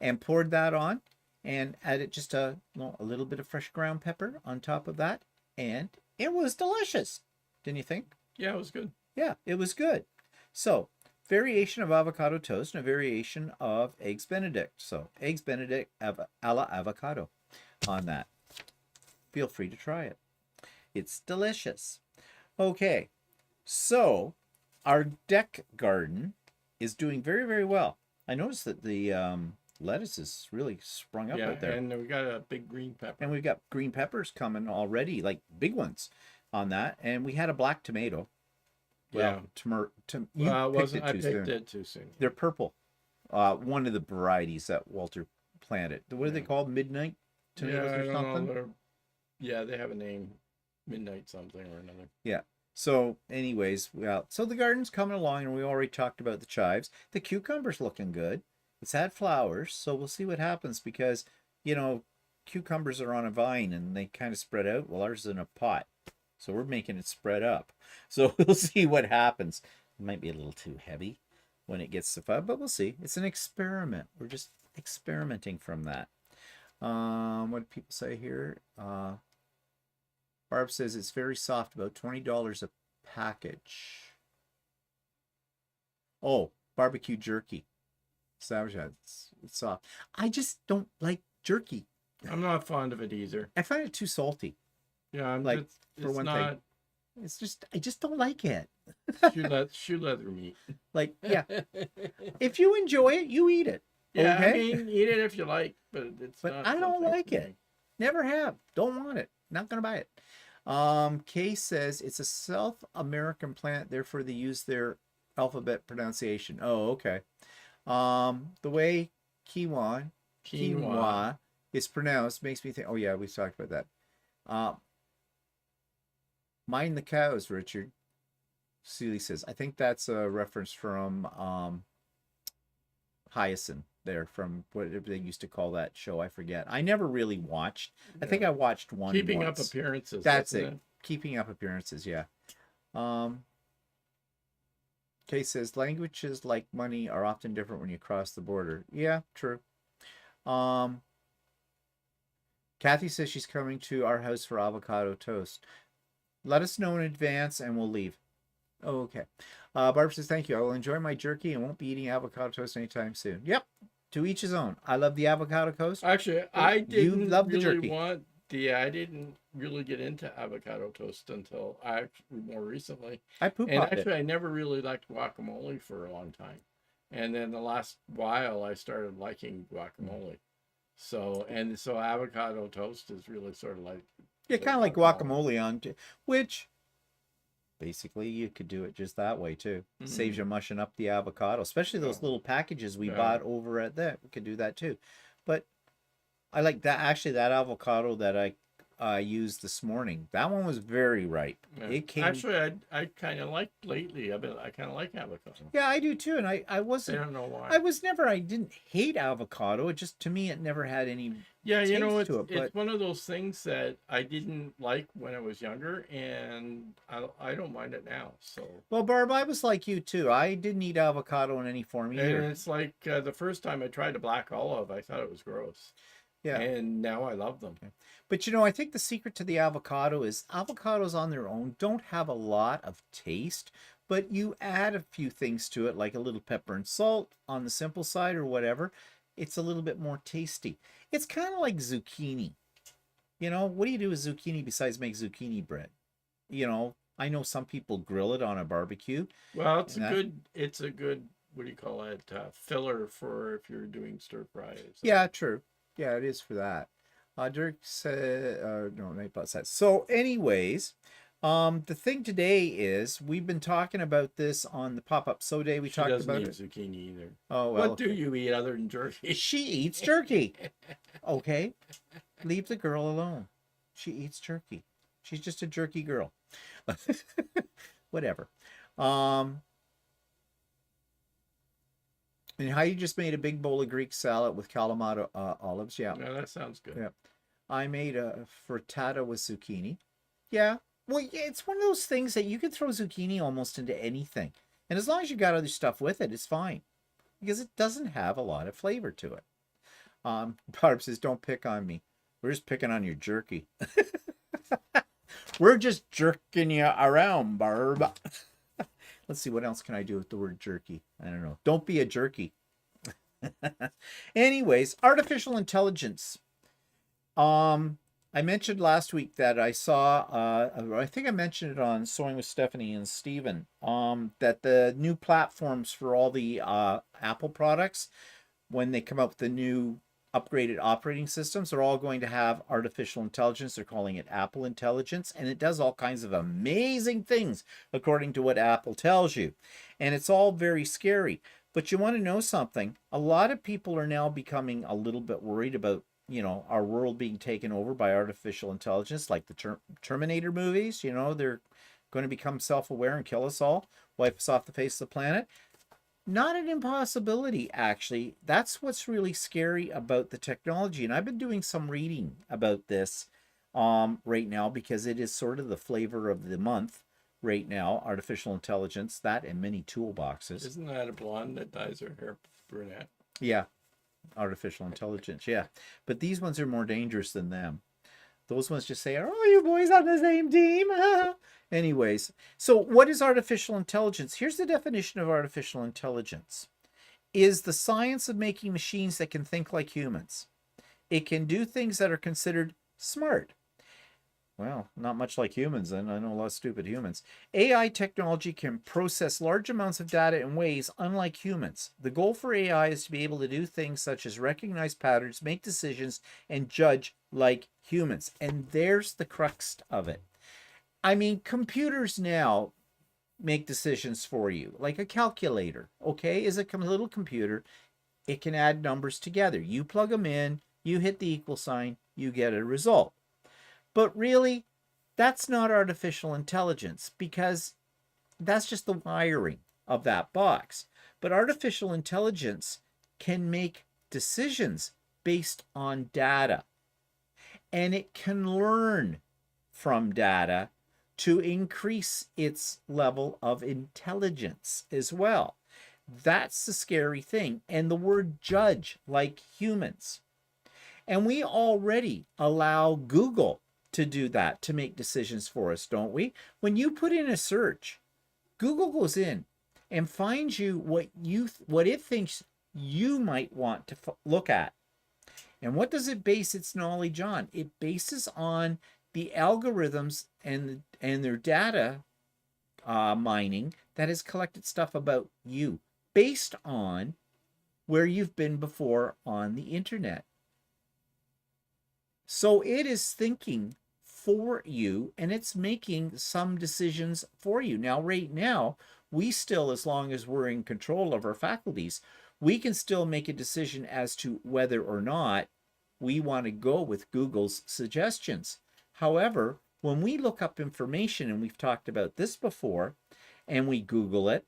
And poured that on, and added just a little bit of fresh ground pepper on top of that, and it was delicious. Didn't you think? Yeah, it was good. Yeah, it was good. So, variation of avocado toast and a variation of eggs Benedict. So, eggs Benedict a la avocado on that. Feel free to try it. It's delicious. Okay, so our deck garden is doing very, very well. I noticed that the lettuce is really sprung up out there. And we got a big green pepper. And we've got green peppers coming already, like big ones on that. And we had a black tomato. Well, yeah. I picked it too soon. They're purple. One of the varieties that Walter planted. What are they called? Midnight tomatoes or something? Yeah, they have a name. Midnight something or another. Yeah. So anyways, so the garden's coming along, and we already talked about the chives. The cucumber's looking good. It's had flowers, so we'll see what happens because, cucumbers are on a vine and they kind of spread out. Well, ours is in a pot. So we're making it spread up. So we'll see what happens. It might be a little too heavy when it gets to fun, but we'll see. It's an experiment. We're just experimenting from that. What do people say here? Barb says it's very soft, about $20 a package. Oh, barbecue jerky. Sewcial. It's soft. I just don't like jerky. I'm not fond of it either. I find it too salty. Yeah, for one thing. It's just, I just don't like it. shoe leather meat. Like, yeah. If you enjoy it, you eat it. Yeah, okay? I mean, eat it if you like, but it's but not. I don't like for it. me. Never have. Don't want it. Not gonna buy it. Kay says it's a South American plant, therefore they use their alphabet pronunciation. Oh, okay. The way quinoa is pronounced makes me think. Oh yeah, we talked about that. Mind the cows, Richard. Seeley says, I think that's a reference from Hyacinth there, from what they used to call that show. I forget. I never really watched. I think I watched one. Keeping once. Up Appearances. That's it. Keeping Up Appearances, yeah. Kay says, languages like money are often different when you cross the border. Yeah, true. Kathy says she's coming to our house for avocado toast. Let us know in advance and we'll leave. Oh, okay. Barb says, thank you. I will enjoy my jerky and won't be eating avocado toast anytime soon. Yep. To each his own. I love the avocado toast. Actually, I didn't love the really jerky. I didn't really get into avocado toast until more recently. I poop And popped actually, it. I never really liked guacamole for a long time. And then the last while, I started liking guacamole. So avocado toast is really sort of like... Yeah, kind of like guacamole on, which basically you could do it just that way too. Mm-hmm. Saves you mushing up the avocado, especially those little packages we bought over at that. We could do that too. But I like that. Actually, that avocado that I I used this morning. That one was very ripe. Yeah. It came. Actually, I kind of like lately. I kind of like avocado. Yeah, I do too. And I I wasn't. don't know why. I didn't hate avocado. It just, to me, it never had any Yeah, you know, taste to it. But it's one of those things that I didn't like when I was younger, and I don't mind it now. So, well, Barb, I was like you too. I didn't eat avocado in any form and either. it's like the first time I tried a black olive, I thought it was gross, Yeah. and now I love them. But you know, I think the secret to the avocado is avocados on their own don't have a lot of taste, but you add a few things to it, like a little pepper and salt on the simple side or whatever. It's a little bit more tasty. It's kind of like zucchini. You know, what do you do with zucchini besides make zucchini bread? You know, I know some people grill it on a barbecue. Well, it's a good, what do you call it, filler for if you're doing stir fries. Yeah, true. Yeah, it is for that. Dirk said, no, Nightbot says. So, anyways, the thing today is we've been talking about this on the pop-up so day. We talked about eat it. zucchini either. Oh well. What do you eat other than jerky? She eats jerky. Okay, leave the girl alone. She eats jerky. She's just a jerky girl. Whatever. And how you just made a big bowl of Greek salad with Kalamata olives. Yeah. No, that sounds good. Yeah. I made a frittata with zucchini. Yeah. Well, yeah, it's one of those things that you can throw zucchini almost into anything. And as long as you got other stuff with it, it's fine. Because it doesn't have a lot of flavor to it. Barb says, don't pick on me. We're just picking on your jerky. We're just jerking you around, Barb. Let's see, what else can I do with the word jerky? I don't know. Don't be a jerky. Anyways, artificial intelligence. I mentioned last week that I saw, I think I mentioned it on Sewing with Stephanie and Steven, that the new platforms for all the Apple products, when they come up with the new upgraded operating systems, are all going to have artificial intelligence. They're calling it Apple Intelligence, and it does all kinds of amazing things according to what Apple tells you. And it's all very scary. But you want to know something? A lot of people are now becoming a little bit worried about, you know, our world being taken over by artificial intelligence, like the Terminator movies. You know, they're going to become self-aware and kill us all, wipe us off the face of the planet. Not an impossibility, actually. That's what's really scary about the technology. And I've been doing some reading about this right now, because it is sort of the flavor of the month right now, artificial intelligence, that and many toolboxes. Isn't that a blonde that dyes her hair brunette? Yeah, artificial intelligence, yeah. But these ones are more dangerous than them. Those ones just say, oh, you boys on the same team. Anyways, so what is artificial intelligence? Here's the definition of artificial intelligence. Is the science of making machines that can think like humans. It can do things that are considered smart. Well, not much like humans then. I know a lot of stupid humans. AI technology can process large amounts of data in ways unlike humans. The goal for AI is to be able to do things such as recognize patterns, make decisions, and judge like humans. And there's the crux of it. I mean, computers now make decisions for you, like a calculator, okay, is a little computer. It can add numbers together. You plug them in, you hit the equal sign, you get a result. But really, that's not artificial intelligence, because that's just the wiring of that box. But artificial intelligence can make decisions based on data. And it can learn from data to increase its level of intelligence as well. That's the scary thing. And the word judge like humans. And we already allow Google to do that, to make decisions for us, don't we? When you put in a search, Google goes in and finds you what it thinks you might want to look at. And what does it base its knowledge on? It bases on the algorithms and their data mining that has collected stuff about you based on where you've been before on the internet. So it is thinking for you, and it's making some decisions for you. Now, right now, we still, as long as we're in control of our faculties, we can still make a decision as to whether or not we want to go with Google's suggestions. However, when we look up information, and we've talked about this before, and we Google it,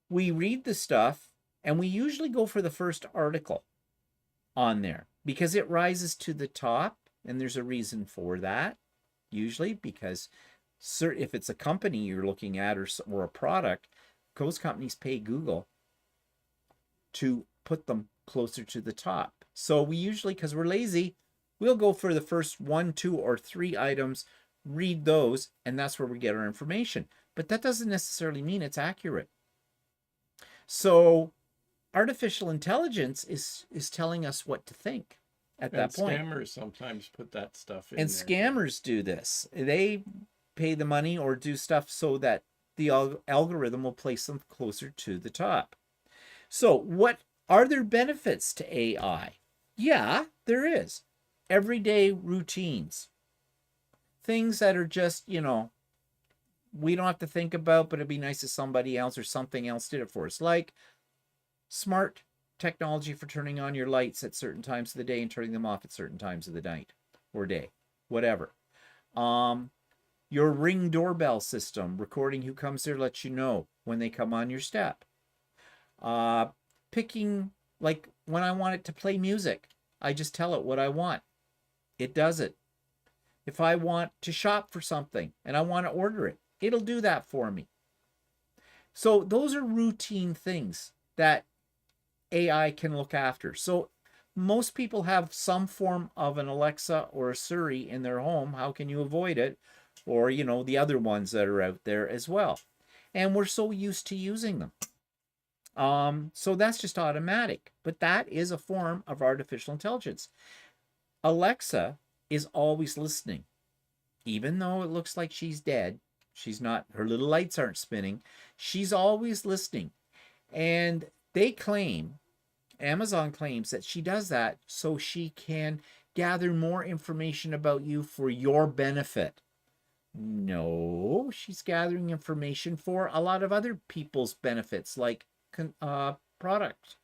we read the stuff, and we usually go for the first article on there because it rises to the top, and there's a reason for that, usually because if it's a company you're looking at or a product, those companies pay Google to put them closer to the top. So we usually, because we're lazy, we'll go for the first 1, 2, or 3 items, read those, and that's where we get our information. But that doesn't necessarily mean it's accurate. So artificial intelligence is telling us what to think at that point. And scammers sometimes put that stuff in and there. Scammers do this. They pay the money or do stuff so that the algorithm will place them closer to the top. So what are there benefits to AI? Yeah, there is. Everyday routines. Things that are just, we don't have to think about, but it'd be nice if somebody else or something else did it for us. Like smart technology for turning on your lights at certain times of the day and turning them off at certain times of the night or day, whatever. Your Ring doorbell system, recording who comes there, lets you know when they come on your step. Picking, like when I want it to play music, I just tell it what I want. It does it. If I want to shop for something and I want to order it, it'll do that for me. So those are routine things that AI can look after. So most people have some form of an Alexa or a Siri in their home. How can you avoid it? Or, the other ones that are out there as well. And we're so used to using them. So that's just automatic. But that is a form of artificial intelligence. Alexa is always listening. Even though it looks like she's dead, she's not, her little lights aren't spinning, she's always listening. And they claim, Amazon claims, that she does that so she can gather more information about you for your benefit. No, she's gathering information for a lot of other people's benefits, like product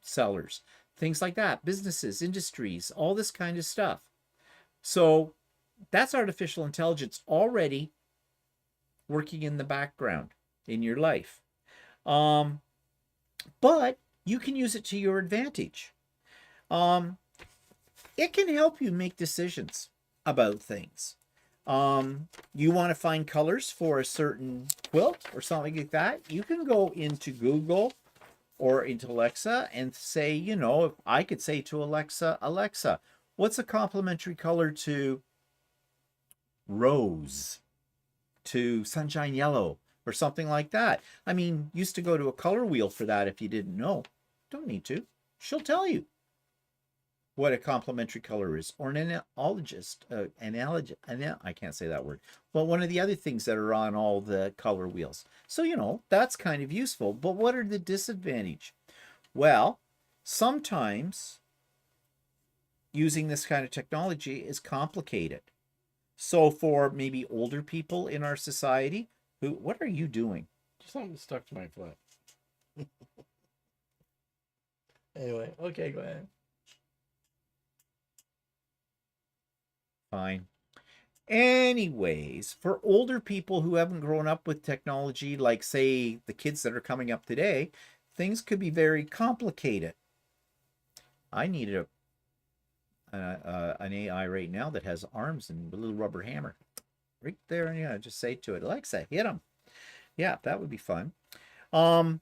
sellers, things like that, businesses, industries, all this kind of stuff. So that's artificial intelligence already working in the background in your life. But you can use it to your advantage. It can help you make decisions about things. You want to find colors for a certain quilt or something like that, you can go into Google or into Alexa and say, if I could say to Alexa, what's a complementary color to rose, to sunshine yellow, or something like that. I mean, used to go to a color wheel for that if you didn't know. Don't need to. She'll tell you what a complementary color is, or an I can't say that word. Well, one of the other things that are on all the color wheels. So, that's kind of useful. But what are the disadvantages? Well, sometimes using this kind of technology is complicated. So for maybe older people in our society, what are you doing? Something stuck to my foot. Anyway, okay, go ahead. Fine. Anyways, for older people who haven't grown up with technology, like say the kids that are coming up today, things could be very complicated. I need an AI right now that has arms and a little rubber hammer right there, and just say to it, Alexa, hit him. Yeah, that would be fun. What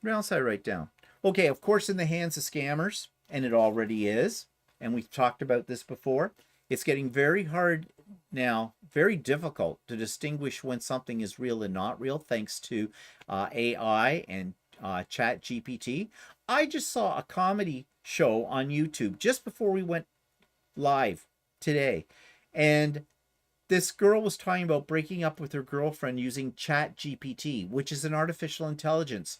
else I write down? Okay, of course, in the hands of scammers, and it already is, and we've talked about this before. It's getting very hard now, very difficult to distinguish when something is real and not real, thanks to AI and Chat GPT. I just saw a comedy show on YouTube just before we went live today, and this girl was talking about breaking up with her girlfriend using Chat GPT, which is an artificial intelligence.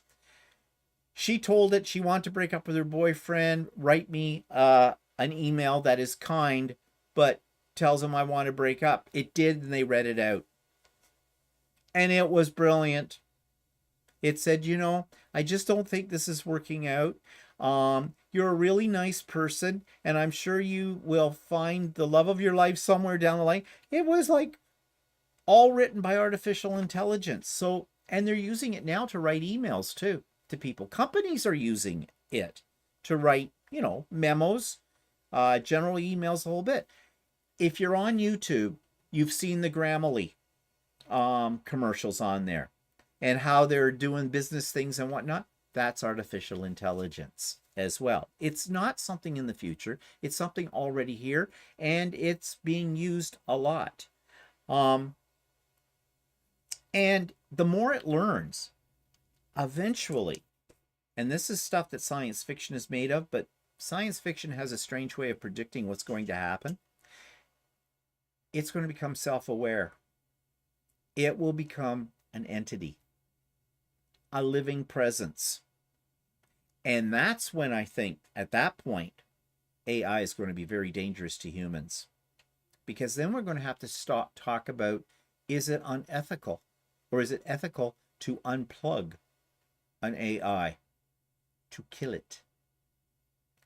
She told it she wanted to break up with her boyfriend, write me an email that is kind, but tells him I want to break up. It did, and they read it out. And it was brilliant. It said, I just don't think this is working out. you're a really nice person, and I'm sure you will find the love of your life somewhere down the line. It was like all written by artificial intelligence. So, and they're using it now to write emails too to people. Companies are using it to write, memos, general emails, a whole bit. If you're on YouTube, you've seen the Grammarly commercials on there and how they're doing business things and whatnot. That's artificial intelligence as well. It's not something in the future. It's something already here, and it's being used a lot. And the more it learns, eventually, and this is stuff that science fiction is made of, but science fiction has a strange way of predicting what's going to happen. It's going to become self-aware. It will become an entity, a living presence. And that's when I think, at that point, AI is going to be very dangerous to humans. Because then we're going to have to stop talk about, is it unethical? Or is it ethical to unplug an AI, to kill it?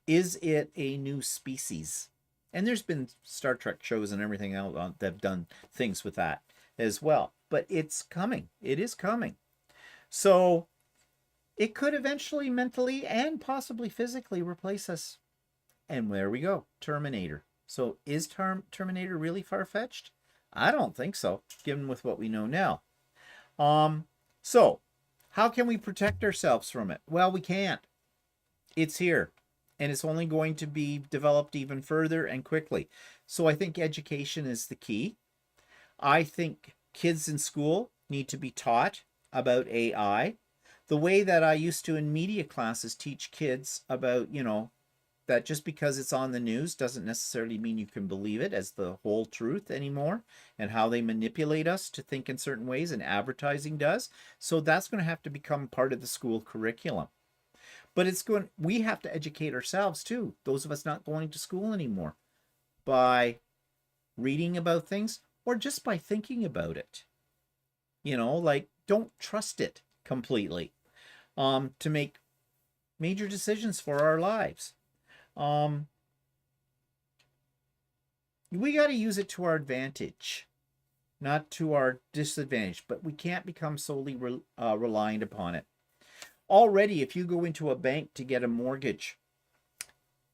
Is it a new species? And there's been Star Trek shows and everything else that have done things with that as well. But it's coming. It is coming. So it could eventually mentally and possibly physically replace us. And there we go. Terminator. So is Terminator really far-fetched? I don't think so, given with what we know now. So how can we protect ourselves from it? Well, we can't. It's here, and it's only going to be developed even further and quickly. So I think education is the key. I think kids in school need to be taught about AI the way that I used to in media classes teach kids about, that just because it's on the news doesn't necessarily mean you can believe it as the whole truth anymore, and how they manipulate us to think in certain ways, and advertising does. So that's going to have to become part of the school curriculum. But we have to educate ourselves too, those of us not going to school anymore, by reading about things or just by thinking about it. Like, don't trust it completely to make major decisions for our lives. We got to use it to our advantage, not to our disadvantage, but we can't become solely reliant upon it. Already, if you go into a bank to get a mortgage,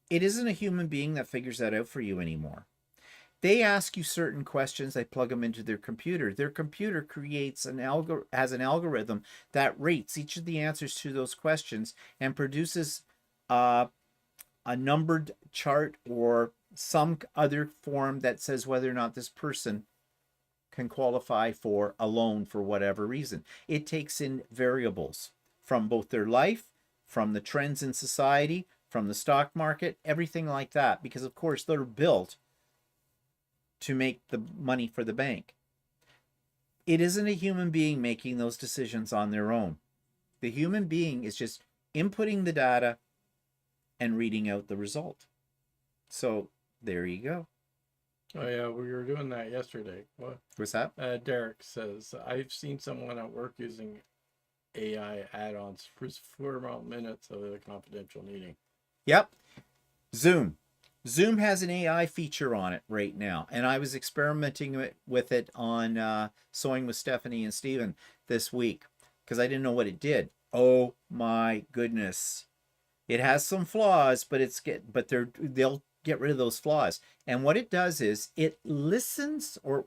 it isn't a human being that figures that out for you anymore. They ask you certain questions, they plug them into their computer. Their computer creates has an algorithm that rates each of the answers to those questions and produces a numbered chart or some other form that says whether or not this person can qualify for a loan for whatever reason. It takes in variables from both their life, from the trends in society, from the stock market, everything like that, because of course they're built to make the money for the bank. It isn't a human being making those decisions on their own. The human being is just inputting the data and reading out the result. So there you go. Oh yeah, we were doing that yesterday. What? What's that? Derek says, I've seen someone at work using AI add-ons for 4 minutes of a confidential meeting. Yep. Zoom. Zoom has an AI feature on it right now, and I was experimenting with it on Sewing with Stephanie and Steven this week because I didn't know what it did. Oh my goodness. It has some flaws, but they'll get rid of those flaws. And what it does is it listens or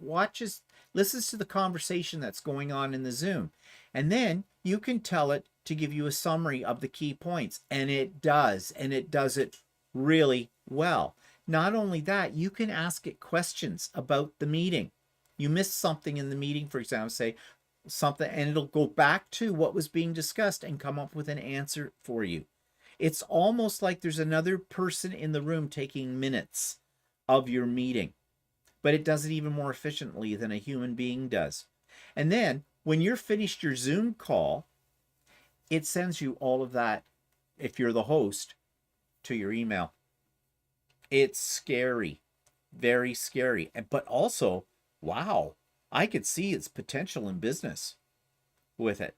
listens to the conversation that's going on in the Zoom. And then you can tell it to give you a summary of the key points. And it does. And it does it really well. Not only that, you can ask it questions about the meeting. You missed something in the meeting, for example, say something, and it'll go back to what was being discussed and come up with an answer for you. It's almost like there's another person in the room taking minutes of your meeting, but it does it even more efficiently than a human being does. And then when you're finished your Zoom call, it sends you all of that, if you're the host, to your email. It's scary, very scary. But also, wow, I could see its potential in business with it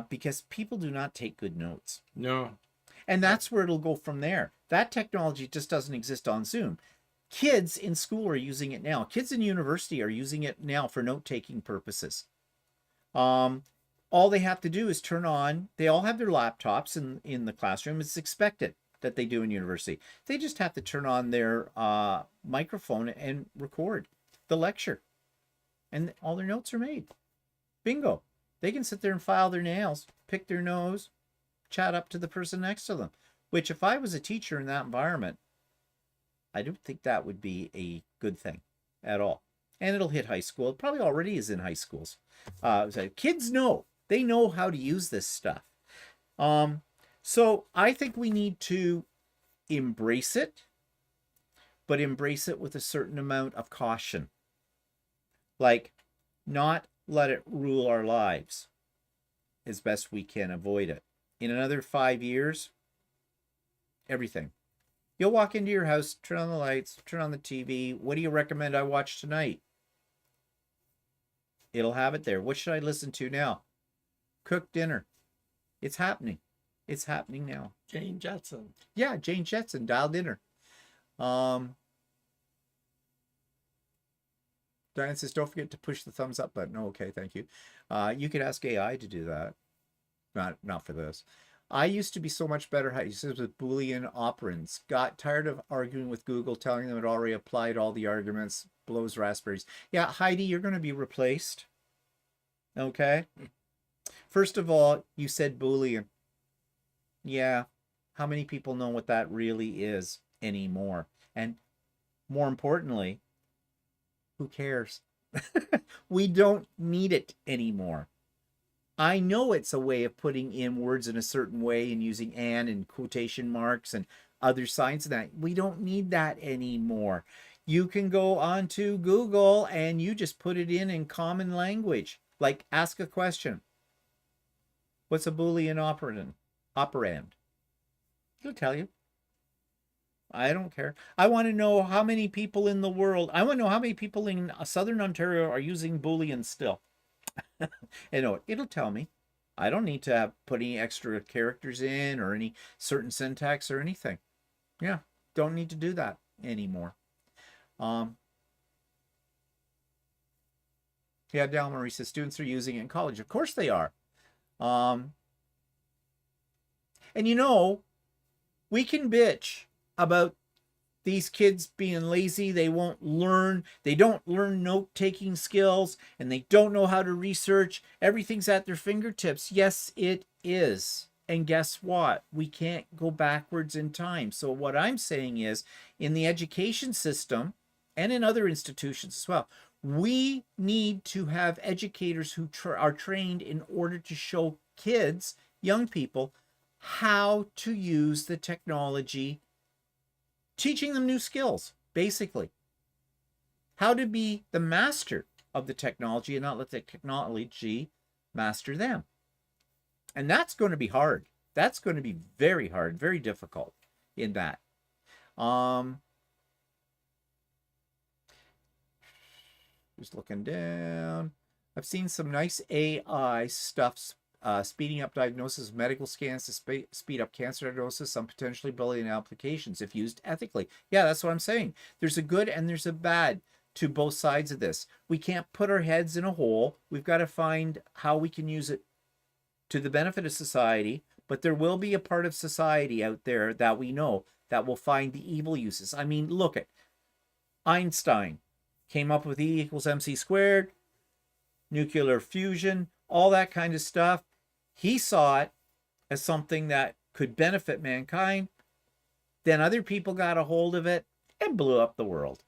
because people do not take good notes. No. And that's where it'll go from there. That technology just doesn't exist on Zoom. Kids in school are using it now. Kids in university are using it now for note-taking purposes. All they have to do is turn on, they all have their laptops in the classroom. It's expected that they do in university. They just have to turn on their microphone and record the lecture. And all their notes are made. Bingo. They can sit there and file their nails, pick their nose, chat up to the person next to them. Which, if I was a teacher in that environment, I don't think that would be a good thing at all. And it'll hit high school. It probably already is in high schools. So kids know. They know how to use this stuff. So I think we need to embrace it, but embrace it with a certain amount of caution. Like, not let it rule our lives as best we can avoid it. In another 5 years, everything. You'll walk into your house, turn on the lights, turn on the TV. What do you recommend I watch tonight? It'll have it there. What should I listen to now? Cook dinner. It's happening. It's happening now. Jane Jetson. Yeah, Jane Jetson, dial dinner. Diane says, don't forget to push the thumbs up button. Oh, okay, thank you. You could ask AI to do that. Not for this. I used to be so much better, he says, with Boolean operands. Got tired of arguing with Google, telling them it already applied all the arguments, blows raspberries. Yeah, Heidi, you're going to be replaced. Okay? First of all, you said Boolean. Yeah, how many people know what that really is anymore? And more importantly, who cares? We don't need it anymore. I know it's a way of putting in words in a certain way and using and quotation marks and other signs of that. We don't need that anymore. You can go onto Google and you just put it in common language. Like, ask a question. What's a Boolean operand? It'll tell you. I don't care. I want to know how many people in the world, I want to know how many people in Southern Ontario are using Boolean still. And it'll tell me. I don't need to put any extra characters in or any certain syntax or anything. Yeah, don't need to do that anymore. Yeah, Dal Marie says students are using it in college. Of course they are. And we can bitch about these kids being lazy. They won't learn. They don't learn note-taking skills, and they don't know how to research. Everything's at their fingertips. Yes, it is. And guess what? We can't go backwards in time. So what I'm saying is, in the education system and in other institutions as well, we need to have educators who are trained in order to show kids, young people, how to use the technology, teaching them new skills, basically. How to be the master of the technology and not let the technology master them. And that's going to be hard. That's going to be very hard, very difficult in that. Just looking down. I've seen some nice AI stuff speeding up diagnosis of medical scans to speed up cancer diagnosis, some potentially brilliant applications if used ethically. Yeah, that's what I'm saying. There's a good and there's a bad to both sides of this. We can't put our heads in a hole. We've got to find how we can use it to the benefit of society, but there will be a part of society out there that we know that will find the evil uses. I mean, look at Einstein came up with E equals mc squared, nuclear fusion, all that kind of stuff. He saw it as something that could benefit mankind. Then other people got a hold of it and blew up the world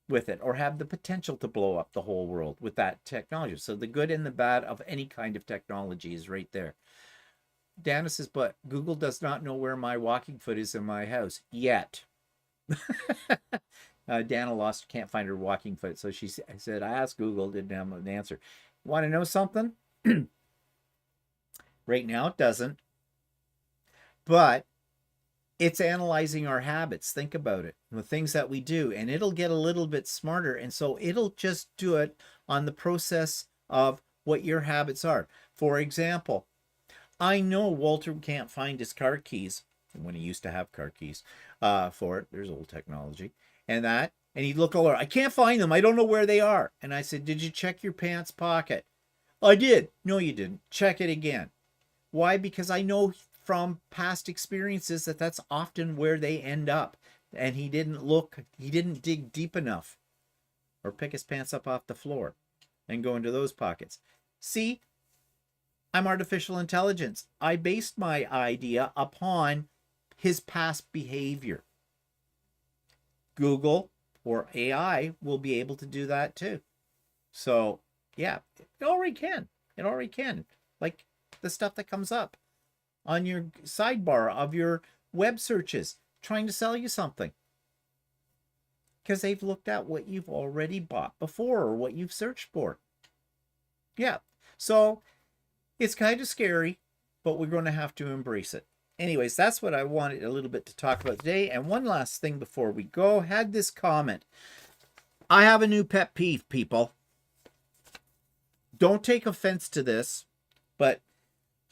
with it, or have the potential to blow up the whole world with that technology. So the good and the bad of any kind of technology is right there. Dana says, but Google does not know where my walking foot is in my house yet. Dana can't find her walking foot. So she said, I asked Google, didn't have an answer. Want to know something? Right now it doesn't. But it's analyzing our habits. Think about it. The things that we do. And it'll get a little bit smarter. And so it'll just do it on the process of what your habits are. For example, I know Walter can't find his car keys when he used to have car keys for it. There's old technology. And he'd look all around. I can't find them. I don't know where they are. And I said, did you check your pants pocket? I did. No, you didn't. Check it again. Why? Because I know from past experiences that that's often where they end up. And he didn't dig deep enough or pick his pants up off the floor and go into those pockets. See, I'm artificial intelligence. I based my idea upon his past behavior. Google or AI will be able to do that too. So, yeah, it already can. It already can. Like the stuff that comes up on your sidebar of your web searches trying to sell you something. Because they've looked at what you've already bought before or what you've searched for. Yeah. So it's kind of scary, but we're going to have to embrace it. Anyways, that's what I wanted a little bit to talk about today. And one last thing before we go, had this comment. I have a new pet peeve, people. Don't take offense to this, but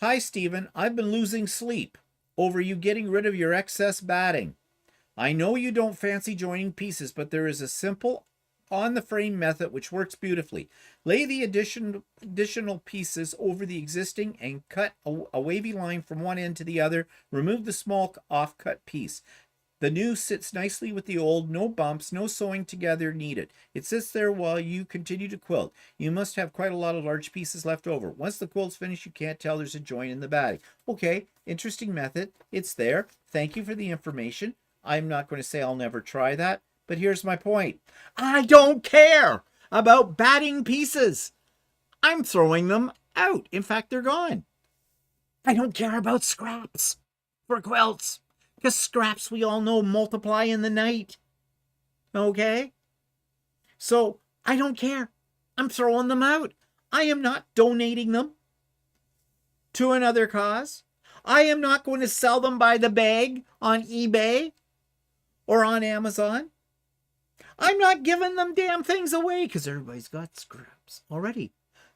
hi, Stephen. I've been losing sleep over you getting rid of your excess batting. I know you don't fancy joining pieces, but there is a simple on-the-frame method which works beautifully. Lay the additional pieces over the existing and cut a wavy line from one end to the other. Remove the small off-cut piece. The new sits nicely with the old, no bumps, no sewing together needed. It sits there while you continue to quilt. You must have quite a lot of large pieces left over. Once the quilt's finished, you can't tell there's a joint in the batting. Okay, interesting method. It's there. Thank you for the information. I'm not going to say I'll never try that, but here's my point. I don't care about batting pieces. I'm throwing them out. In fact, they're gone. I don't care about scraps for quilts, because scraps, we all know, multiply in the night. Okay? So I don't care. I'm throwing them out. I am not donating them to another cause. I am not going to sell them by the bag on eBay or on Amazon. I'm not giving them damn things away because everybody's got scraps already.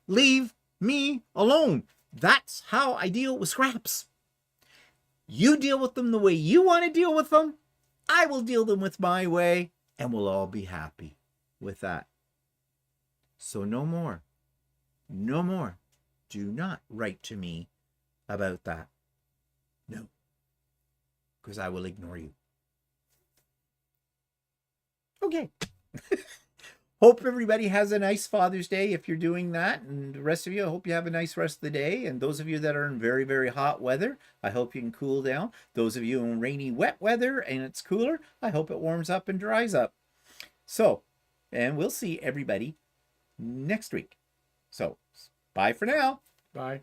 Leave me alone. That's how I deal with scraps. You deal with them the way you want to deal with them. I will deal them with my way, and we'll all be happy with that. So no more. No more. Do not write to me about that. No. Because I will ignore you. Okay. Hope everybody has a nice Father's Day if you're doing that. And the rest of you, I hope you have a nice rest of the day. And those of you that are in very, very hot weather, I hope you can cool down. Those of you in rainy, wet weather and it's cooler, I hope it warms up and dries up. So, and we'll see everybody next week. So, bye for now. Bye.